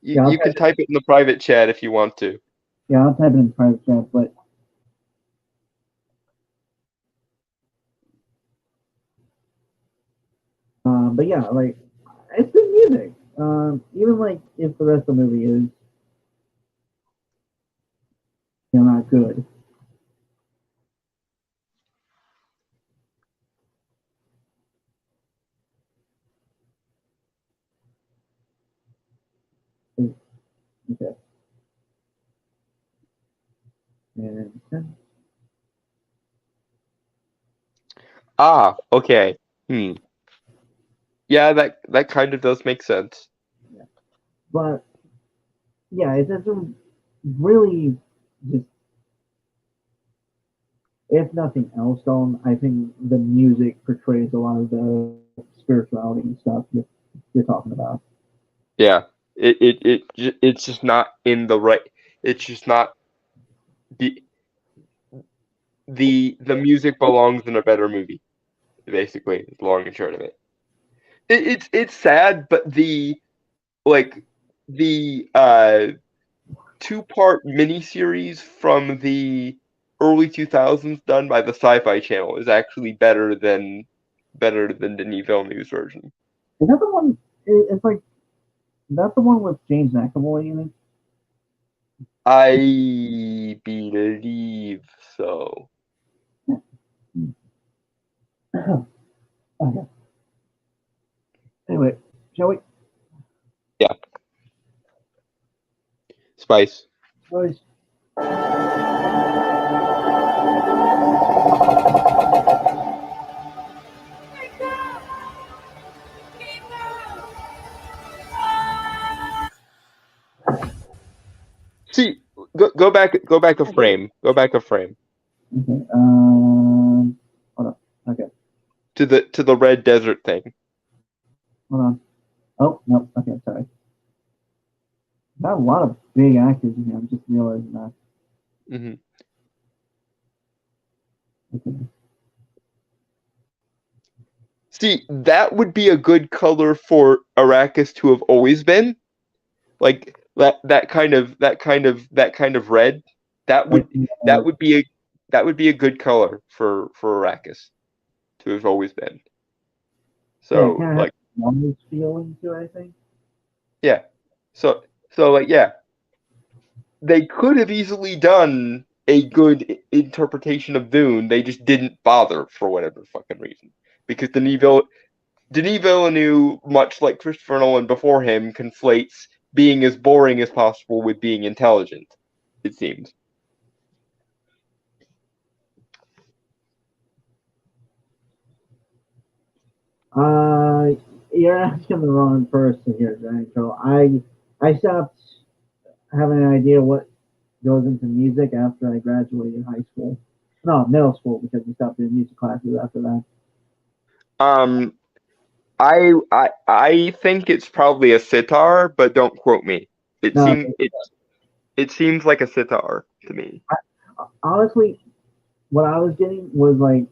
You can type it in the private chat if you want to. Yeah, I'll type it in the private chat, but yeah, like it's good music. Even like if the rest of the movie is, not good. Okay. And Okay. Yeah, that kind of does make sense. Yeah. But yeah, it doesn't really just. If nothing else, though, I think the music portrays a lot of the spirituality and stuff you're talking about. Yeah, it's just not in the right. It's just not the music belongs in a better movie. Basically, is the long and short of it. It's sad, but the two-part miniseries from the early 2000s done by the Sci-Fi Channel is actually better than Denis Villeneuve's version. Is that the one? It's like that's the one with James McAvoy in it. I believe so. Okay. Anyway, shall we? Yeah. Spice. Boys. See, go back a frame. Go back a frame. Okay. Hold on. Okay. To the red desert thing. Hold on. Oh no. Okay. Sorry. Got a lot of big actors in here. I'm just realizing that. Mm-hmm. Okay. See, that would be a good color for Arrakis to have always been, like that kind of red. That would be a good color for Arrakis to have always been. So yeah, like one feeling to it, I think. Yeah, so like yeah, they could have easily done a good interpretation of Dune. They just didn't bother for whatever fucking reason. Because Denis Villeneuve, much like Christopher Nolan before him, conflates being as boring as possible with being intelligent, it seems. You're asking the wrong person here, Janko. I stopped having an idea what goes into music after I graduated high school. No, middle school, because we stopped doing music classes after that. I think it's probably a sitar, but don't quote me. It No, seems like a sitar to me. honestly, what I was getting was like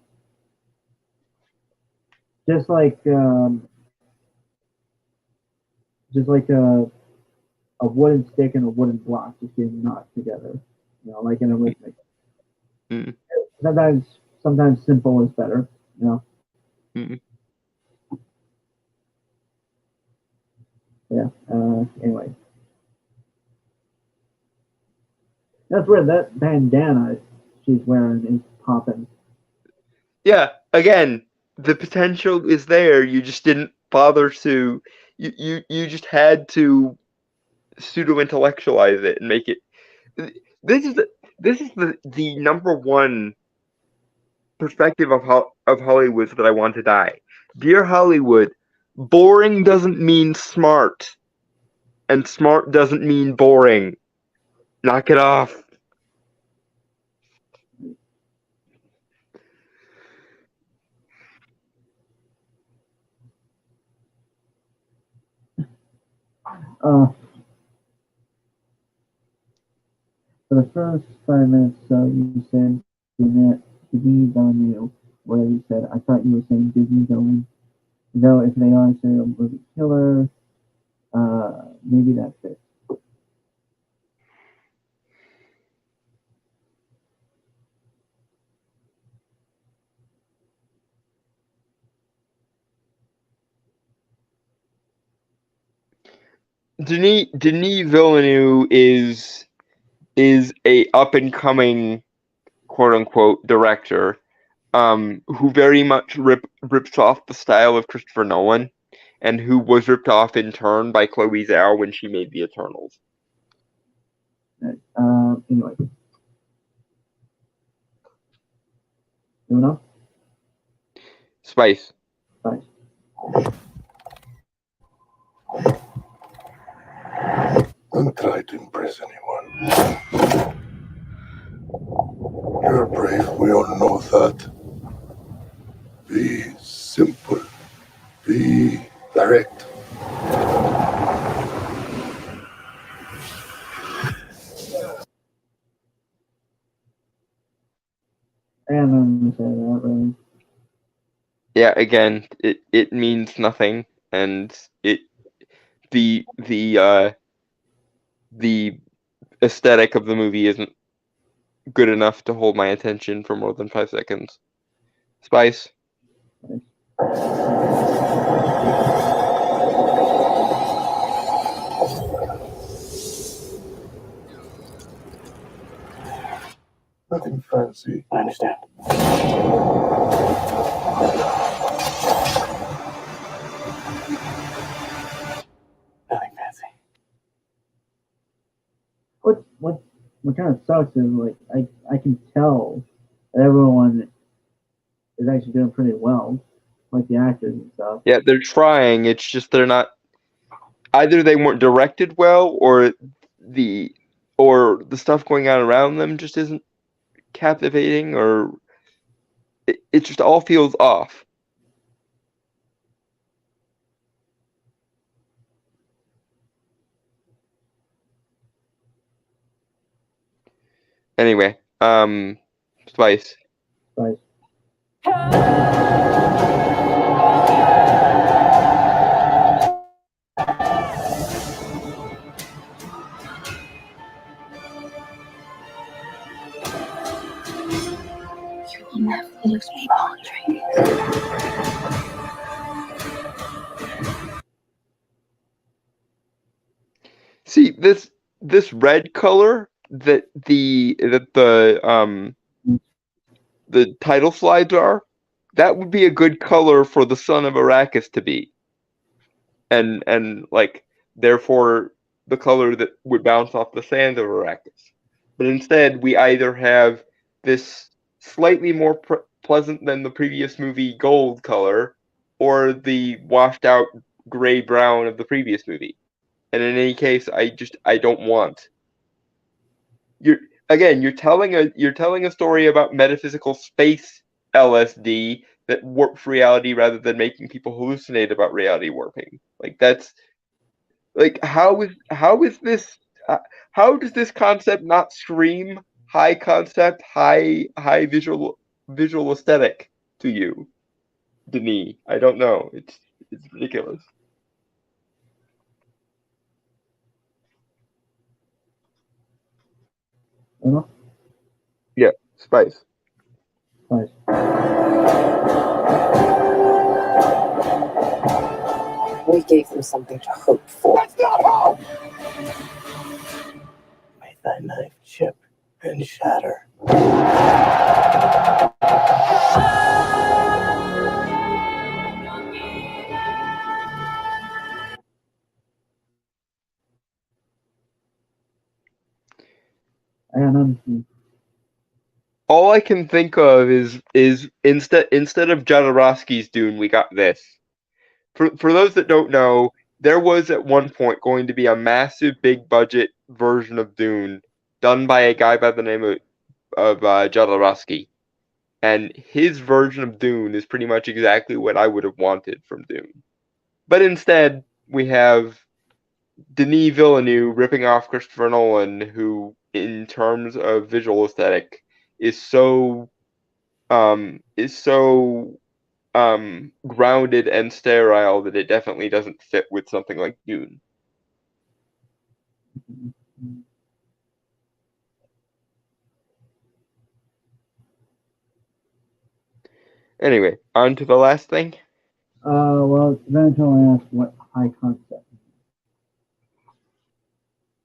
just like a wooden stick and a wooden block just getting knocked together. Like in a rhythmic. Mm. Sometimes simple is better. Mm. Yeah. Anyway, that's where that bandana she's wearing is popping. Yeah, again, the potential is there. You just didn't bother to. You just had to pseudo intellectualize it and make it. This is the number one perspective of Hollywood that I want to die. Dear Hollywood, boring doesn't mean smart, and smart doesn't mean boring. Knock it off. For the first 5 minutes, so you said Denis Villeneuve, where you said, I thought you were saying Disney villain. Though if they are a serial movie killer, maybe that fits. Denis Villeneuve is a up and coming quote unquote director, who very much rips off the style of Christopher Nolan, and who was ripped off in turn by Chloe Zhao when she made The Eternals. Anyway. You know? Spice. Don't try to impress anyone. You're brave, we all know that. Be simple. Be direct. I have nothing to say to that, really. Yeah, again, it means nothing, and the aesthetic of the movie isn't good enough to hold my attention for more than 5 seconds. Spice. Nothing fancy. I understand. Nothing fancy. What kind of sucks is like I can tell that everyone is actually doing pretty well, like the actors and stuff. Yeah, they're trying. It's just they're not. Either they weren't directed well, or the stuff going on around them just isn't captivating, or it just all feels off. Anyway, Spice. But You will never lose me, Andre. See this red color that the title slides are. That would be a good color for the son of Arrakis to be, and like therefore the color that would bounce off the sand of Arrakis. But instead, we either have this slightly more pleasant than the previous movie gold color, or the washed out gray brown of the previous movie. And in any case, I don't want. You're telling a story about metaphysical space LSD that warps reality rather than making people hallucinate about reality warping. Like that's like how is this how does this concept not scream high concept, high visual aesthetic to you, Denis? I don't know. It's ridiculous. Emma? Yeah, Spice. Spice. We gave them something to hope for. That's not hope! May thy knife chip and shatter. I got nothing. All I can think of is instead of Jodorowsky's Dune, we got this. For those that don't know, there was at one point going to be a massive, big budget version of Dune done by a guy by the name of Jodorowsky, and his version of Dune is pretty much exactly what I would have wanted from Dune. But instead, we have Denis Villeneuve ripping off Christopher Nolan, who, in terms of visual aesthetic, is so grounded and sterile that it definitely doesn't fit with something like Dune. Anyway, on to the last thing. Well, Valentine asked what high concept.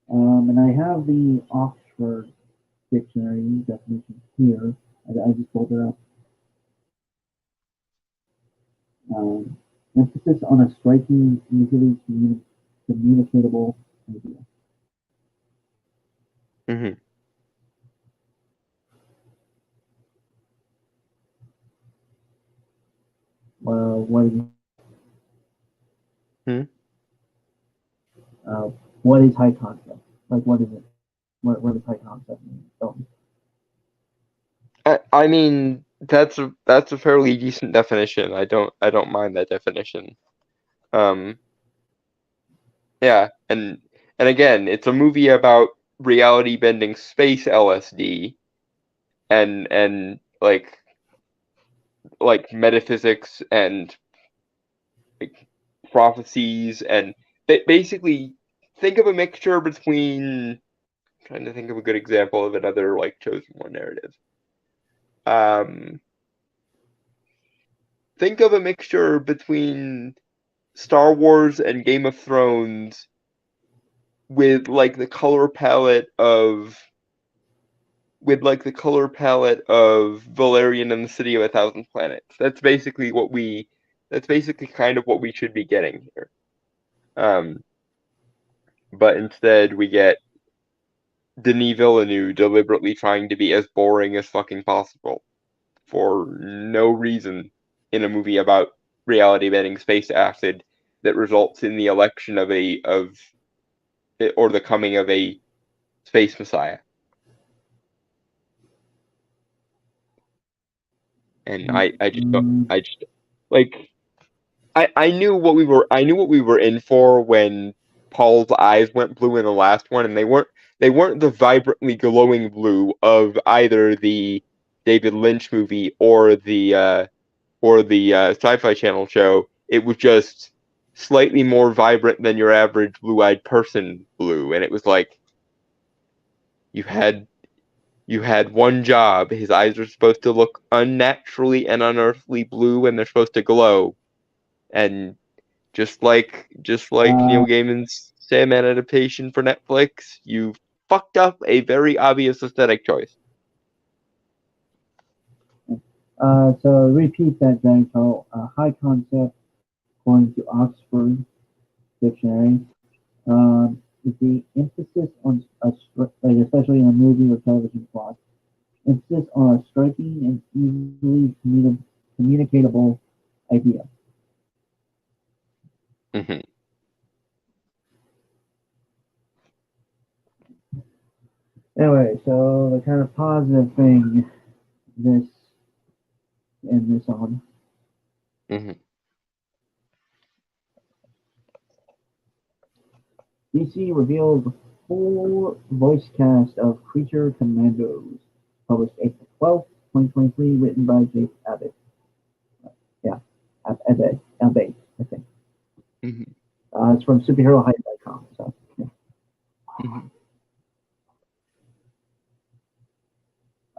And I have the Oxford dictionary definition here. I just pulled it up. Emphasis on a striking, easily communicatable idea. Mm-hmm. Well, what is what is high concept? Like, what is it? What does high concept mean? So, I mean, that's a fairly decent definition. I don't mind that definition. Yeah, and again, it's a movie about reality bending space LSD and like metaphysics and like prophecies and basically think of a mixture between trying to think of a good example of another like chosen one narrative. Think of a mixture between Star Wars and Game of Thrones with like the color palette of Valerian and the City of a Thousand Planets. That's basically kind of what we should be getting here. But instead we get Denis Villeneuve deliberately trying to be as boring as fucking possible for no reason in a movie about reality bending space acid that results in the election of or the coming of a space messiah. And I just like I knew what we were in for when Paul's eyes went blue in the last one, and they weren't the vibrantly glowing blue of either the David Lynch movie or the Sci-Fi Channel show. It was just slightly more vibrant than your average blue-eyed person blue, and it was like you had one job. His eyes are supposed to look unnaturally and unearthly blue, and they're supposed to glow. And just like Neil Gaiman's Sandman adaptation for Netflix, you fucked up a very obvious aesthetic choice. So repeat that, Janko. High concept, according to Oxford Dictionary, is the emphasis on like especially in a movie or television plot, emphasis on a striking and easily communicatable idea. Mm-hmm. Anyway, so the kind of positive thing this on Hmm. DC revealed the full voice cast of Creature Commandos, published April 12th, 2023, written by Jake Abbott. Yeah, Abbott, I think. Hmm. It's from superherohype.com. So, yeah. Hmm.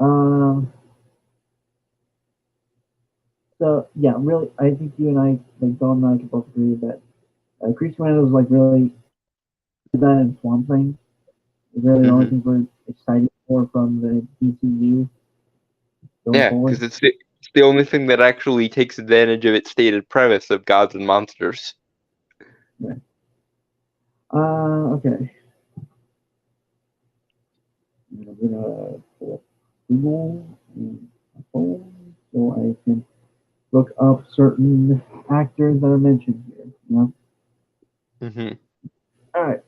Um, so yeah, really, I think you and I, like Don and I, can both agree that Creature Commandos, like, really that and Swamp Thing is really the only Hmm. thing we're excited for from the DCU going Yeah, forward. because it's the only thing that actually takes advantage of its stated premise of gods and monsters. Yeah. Okay. I'm gonna pull up Google and my phone so I can look up certain actors that are mentioned here. You know? Hmm. All right.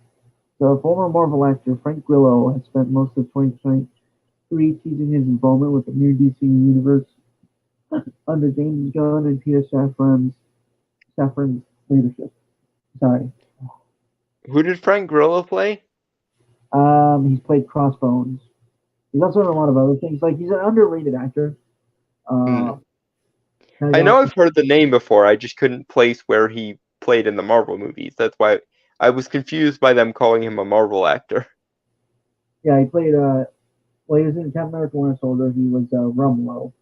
So, former Marvel actor Frank Grillo has spent most of 2023 teasing his involvement with the new DC universe under James Gunn and Peter Safran's leadership. Sorry. Who did Frank Grillo play? He's played Crossbones. He's also in a lot of other things. Like, he's an underrated actor. Hmm. Kind I of know got I've heard the name before. I just couldn't place where he played in the Marvel movies. That's why I was confused by them calling him a Marvel actor. yeah, he played well, he was in Captain America: Winter Soldier. He was Rumlow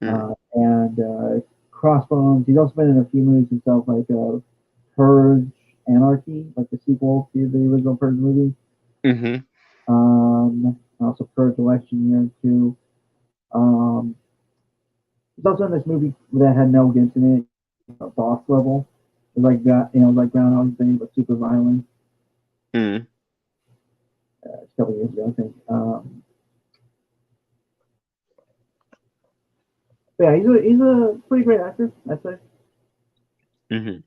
Hmm. and Crossbones. He's also been in a few movies himself, like Purge, Anarchy, like the sequel to the original Purge movie. Hmm. Also Purge Election Year too. Um, he's also in this movie that had Mel Gibson in it, Boss Level. It was like that, like Groundhog Day, but super violent. Hmm. A couple years ago, I think. But yeah, he's a pretty great actor, I'd say. Hmm.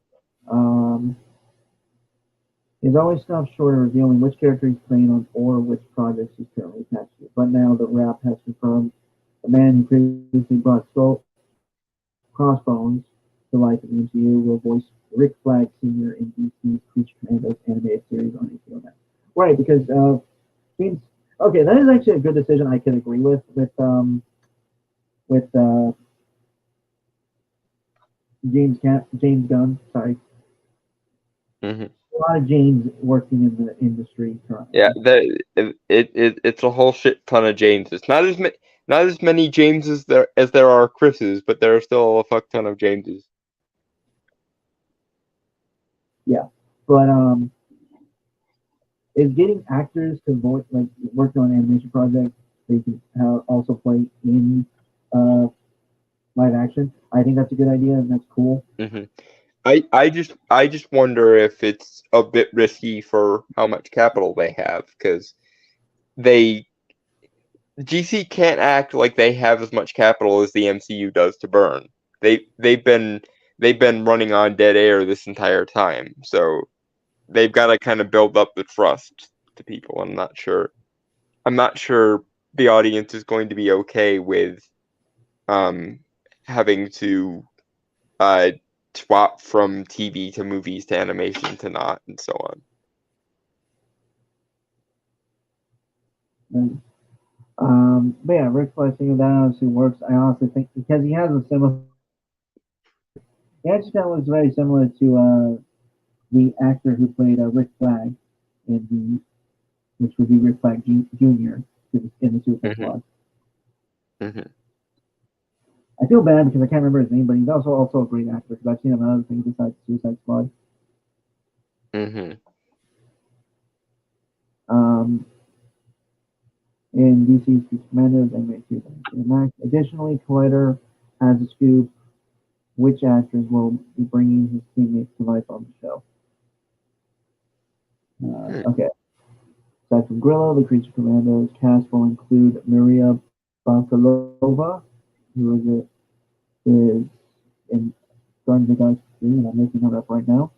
Um, he's always stopped short of revealing which character he's playing on or which projects he's currently attached to. But now the rap has confirmed the man who previously brought Crossbones to life in the MCU will voice Rick Flag Sr. in DC's Creature Commandos animated series on HBO Max. Right, because James. Okay, that is actually a good decision. I can agree with James Gunn. Sorry, Hmm. a lot of James working in the industry currently. Yeah, it's a whole shit ton of Jameses. Not as many Jameses as there are Chris's, but there are still a fuck ton of Jameses. Yeah, but is getting actors to voice, like, working on animation projects they can also play in live action. I think that's a good idea and that's cool. Hmm. I just wonder if it's a bit risky for how much capital they have, because they GC can't act like they have as much capital as the MCU does to burn. They've been running on dead air this entire time, so they've got to kind of build up the trust to people. I'm not sure the audience is going to be okay with um having to uh swap from TV to movies to animation to not, and so on. And, but yeah, Rick Flag Sr. that honestly works. I honestly think because he has a similar. He actually kind of looks very similar to the actor who played Rick Flag in which would be Rick Flag Jr. in the Suicide Hmm. Squad. Hmm. I feel bad because I can't remember his name, but he's also a great actor because I've seen him in other things besides Suicide Squad. Hmm. Um, in DC's Commandos animated series. Additionally, Collider has a scoop which actors will be bringing his teammates to life on the show. Okay. Aside from Grillo, the Creature Commandos cast will include Maria Bakalova, who is in Guardians of the Galaxy 3, and I'm making her up right now.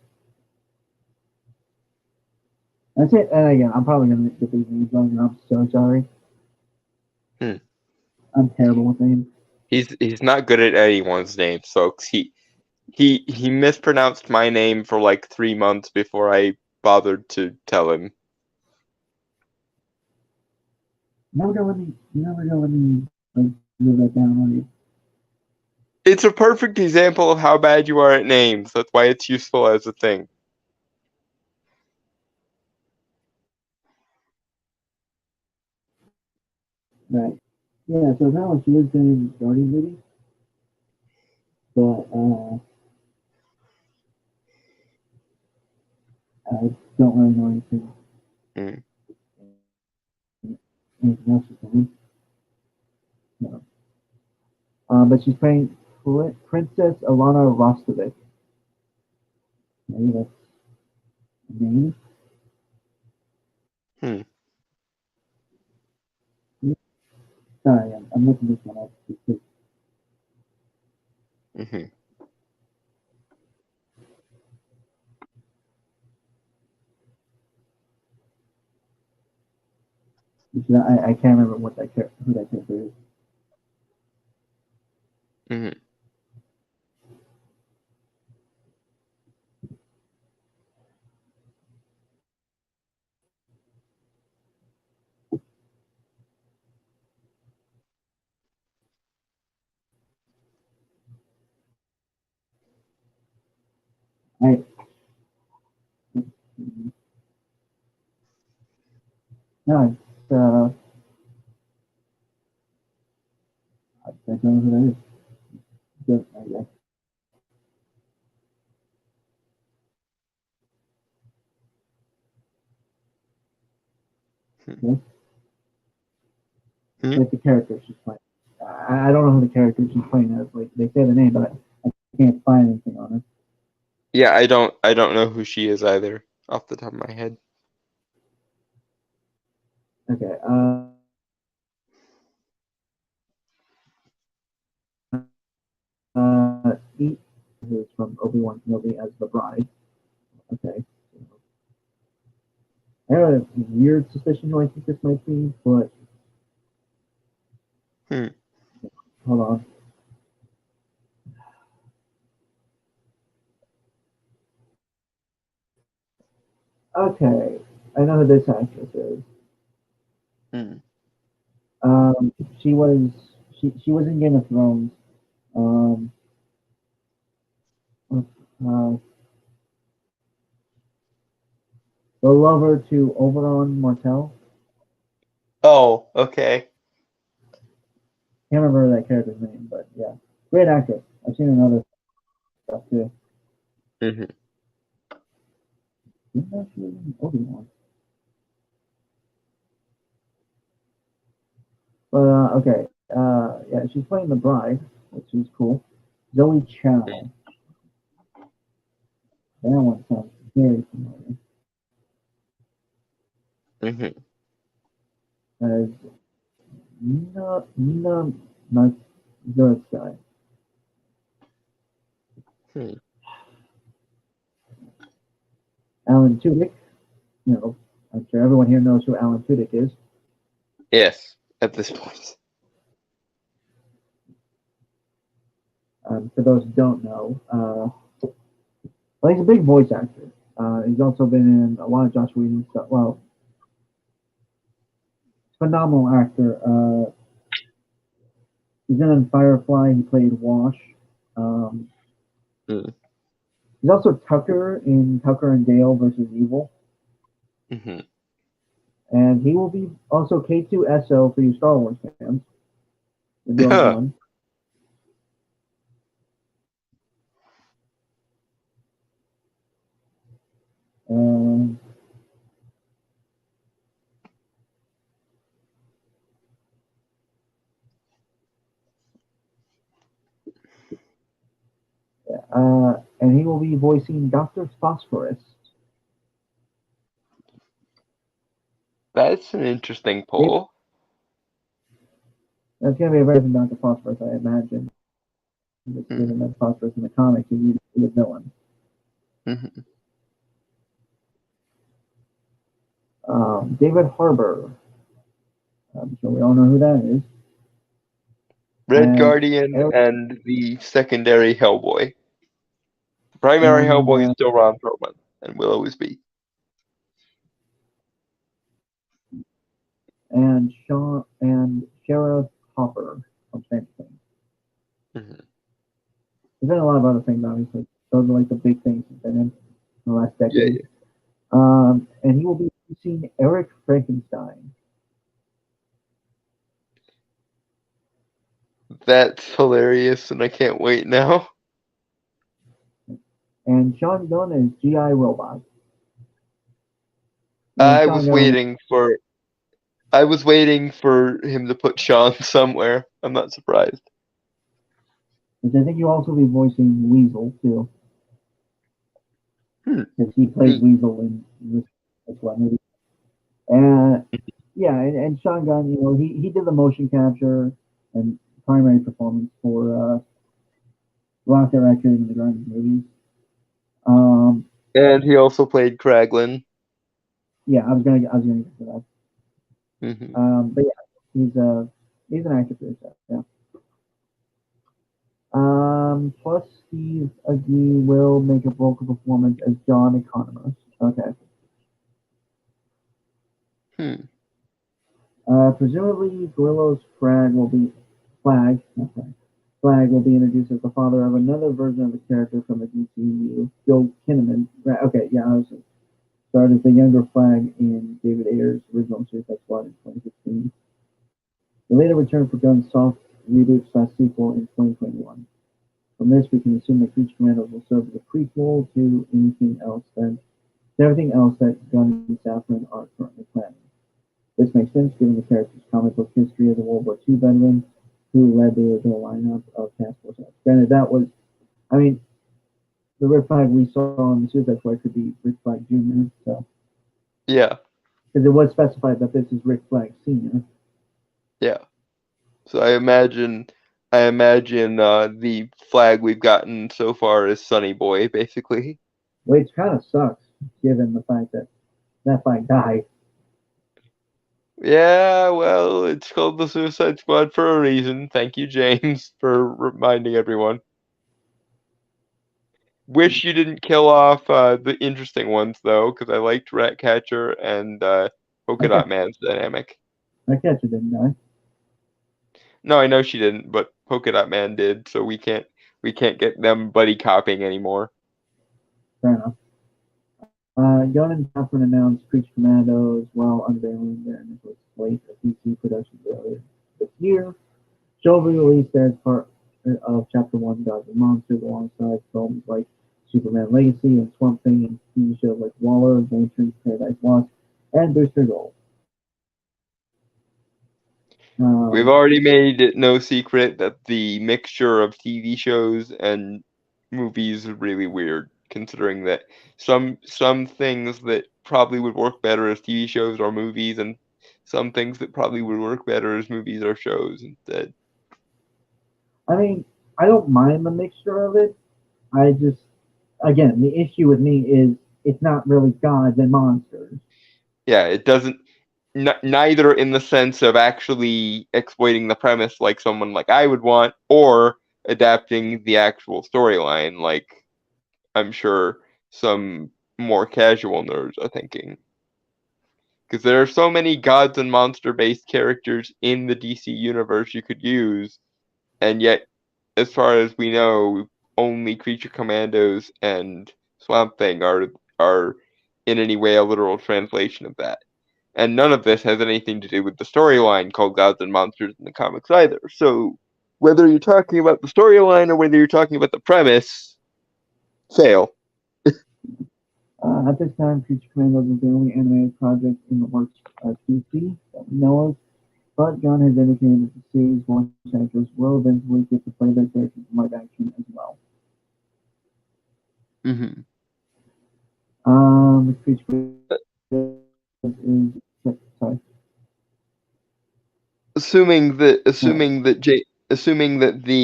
That's it. And again, I'm probably going to get these names wrong, and I'm so sorry. Hmm. I'm terrible with names. He's not good at anyone's names, folks. He mispronounced my name for like 3 months before I bothered to tell him. You're never gonna let me like live that down on you. It's a perfect example of how bad you are at names. That's why it's useful as a thing. Right. Yeah, so apparently she is doing Guardian movies, but I don't really know Mm. anything else she's doing. No. But she's playing Princess Alana Rostovic. Maybe that's a name. Hmm. Sorry, I'm looking this one up. Mm-hmm. I can't remember who that character is. Mm-hmm. I no, it's I don't know who that is. I Hmm. like the character she's playing. I don't know who the character she's playing as. Like they say the name, but I can't find anything on Yeah, I don't know who she is either, off the top of my head. it. Okay. Eat is from Obi-Wan Kenobi as the bride. Okay. I have a weird suspicion who I think this might be, but Hmm. hold on. Okay, I know who this actress is. Hmm. Um, she was she was in Game of Thrones. Um, uh, the lover to Oberon Martell. Oh, okay. Can't remember that character's name, but yeah, great actress. I've seen her in other stuff too. Mm-hmm. Didn't know she was in Obi-Wan. But okay, yeah, she's playing the bride, which is cool. Zoe Chow. That one sounds very familiar. Mm-hmm. As Nina Nazirska. Hmm. Alan Tudyk. You know, I'm sure everyone here knows who Alan Tudyk is. Yes, at this point. For those who don't know, well, he's a big voice actor. He's also been in a lot of Josh Whedon stuff. Well, phenomenal actor. He's been in Firefly. He played Wash. Um, Mm. he's also Tucker in Tucker and Dale versus Evil. Mm-hmm. And he will be also K2SO for you Star Wars fans. In Rogue Huh. One. Um, and he will be voicing Dr. Phosphorus. That's an interesting poll. That's going to be a very different Dr. Phosphorus, I imagine. Just Mm-hmm. given that Phosphorus in the comics is usually a villain. Mm-hmm. David Harbour. I'm sure we all know who that is. Red And Guardian Eric- and the secondary Hellboy. The primary And, Hellboy is still Ron Perlman and will always be. and Sheriff Hopper from Stranger Things. Mhm. There's been a lot of other things, obviously. Those are like the big things he's been in the last decade. Yeah. And he will be voicing Eric Frankenstein. That's hilarious, and I can't wait now. And Sean Gunn is G.I. Robot. And I Sean was Gunn- waiting for him to put Sean somewhere. I'm not surprised. Which I think you'll also be voicing Weasel, too. Because he played Weasel in this one movie. And yeah, and Sean Gunn, you know, he did the motion capture and primary performance for Rocket Raccoon in the Guardians movies. And he also played Kraglin. Yeah, I was gonna get to that. Mhm. But yeah, he's an actor for himself. Yeah. Plus Steve Agee will make a vocal performance as John Economos. Okay. Presumably, Gorillo's Flag will be introduced as the father of another version of the character from the DCU, Joe Kinnaman. Okay, yeah, I was started as the younger Flag in David Ayer's original Suicide Squad in 2016. He later returned for Gunn's soft reboot/sequel in 2021. From this, we can assume that Creature Commandos will serve as a prequel to everything else that Gunn and Safran are currently planning. This makes sense given the character's comic book history as a World War II veteran who led the original lineup of Task Force X. Granted, the Rick Flag we saw in the Suicide Squad could be Rick Flag Jr. So Yeah. because it was specified that this is Rick Flag Sr. Yeah. So I imagine the flag we've gotten so far is Sunny Boy, basically. Which kind of sucks given the fact that flag died. Yeah, well, it's called the Suicide Squad for a reason. Thank you, James, for reminding everyone. Wish you didn't kill off the interesting ones, though, because I liked Ratcatcher and Polka Dot Man's dynamic. Ratcatcher didn't die. No, I know she didn't, but Polka Dot Man did, so we can't get them buddy copying anymore. Fair enough. Gunn and Safran announced Creature Commandos while unveiling their initial slate of DC productions earlier this year. Show will be released as part of Chapter 1 Gods and Monsters alongside films like Superman Legacy and Swamp Thing and TV shows like Waller, Venture, Paradise Lost, and Booster Gold. We've already made it no secret that the mixture of TV shows and movies is really weird, considering that some things that probably would work better as TV shows or movies, and some things that probably would work better as movies or shows instead. I mean, I don't mind the mixture of it. I just, again, the issue with me is it's not really gods and monsters. Yeah, it doesn't. Neither in the sense of actually exploiting the premise like someone like I would want, or adapting the actual storyline like I'm sure some more casual nerds are thinking. Because there are so many gods and monster based characters in the DC universe you could use, and yet, as far as we know, only Creature Commandos and Swamp Thing are in any way a literal translation of that. And none of this has anything to do with the storyline called Gods and Monsters in the comics either. So whether you're talking about the storyline or whether you're talking about the premise, fail. At this time, Creature Commandos is the only animated project in the works at DC that we know of, but Gunn has indicated that the series voice actors will eventually get to play their characters in live action as well. Mm-hmm. Creature Commandos is sorry. Assuming that the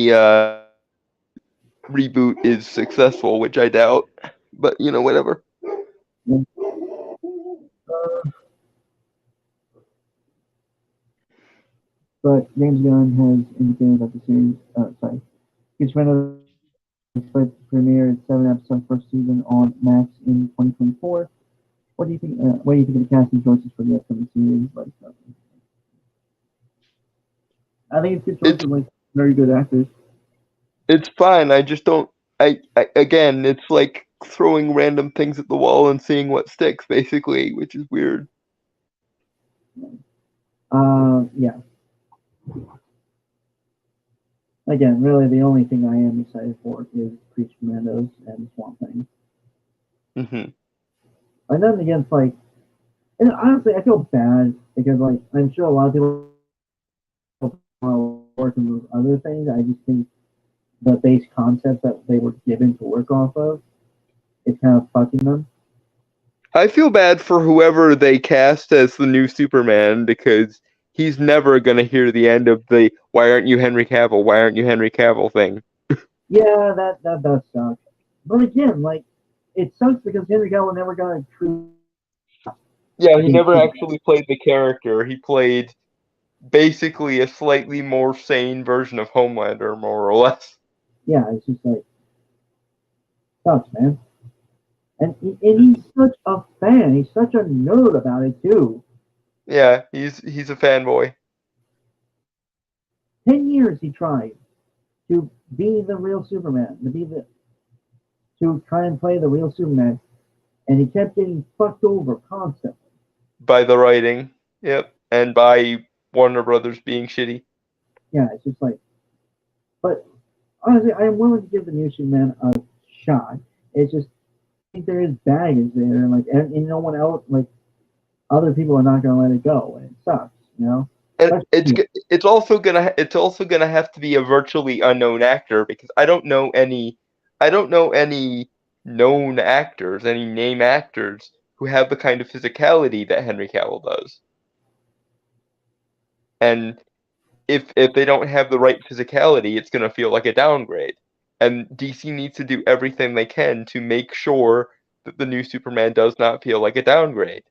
reboot is successful, which I doubt, but you know, whatever. But James Gunn has indicated that the series, Peach Commandos is set to premiere its 7-episode first season on Max in 2024. What do you think? What do you think of the casting choices for the upcoming series? I think it's good choices, like very good actors. It's fine. I just don't. Again, it's like throwing random things at the wall and seeing what sticks, basically, which is weird. Yeah. Again, really, the only thing I am excited for is Preach Commandos and Swamp Thing. Mm-hmm. And then against and honestly, I feel bad because I'm sure a lot of people are working with other things. I just think the base concept that they were given to work off of is kind of fucking them. I feel bad for whoever they cast as the new Superman because he's never gonna hear the end of the "Why aren't you Henry Cavill? Why aren't you Henry Cavill?" thing. Yeah, that does suck. But again, it sucks because Henry Cavill never got a true. Yeah, he never actually played the character. He played basically a slightly more sane version of Homelander, more or less. Yeah, it's just sucks, man. And he's such a fan. He's such a nerd about it too. Yeah, he's a fanboy. 10 years he tried to be the real Superman, to try and play the real Superman, and he kept getting fucked over constantly. By the writing, yep, and by Warner Brothers being shitty. Yeah, it's just but honestly, I am willing to give the new Superman a shot. It's just I think there is baggage there, and no one else, other people are not going to let it go, and it sucks, you know. And it's also gonna have to be a virtually unknown actor because I don't know any known actors, any name actors who have the kind of physicality that Henry Cavill does. And if they don't have the right physicality, it's gonna feel like a downgrade. And DC needs to do everything they can to make sure that the new Superman does not feel like a downgrade.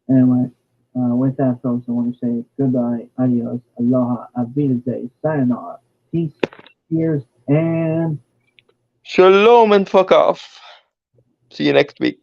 Anyway, with that, folks, I want to say goodbye, adios, aloha, avidite, sayonara, peace, cheers, and Shalom and fuck off. See you next week.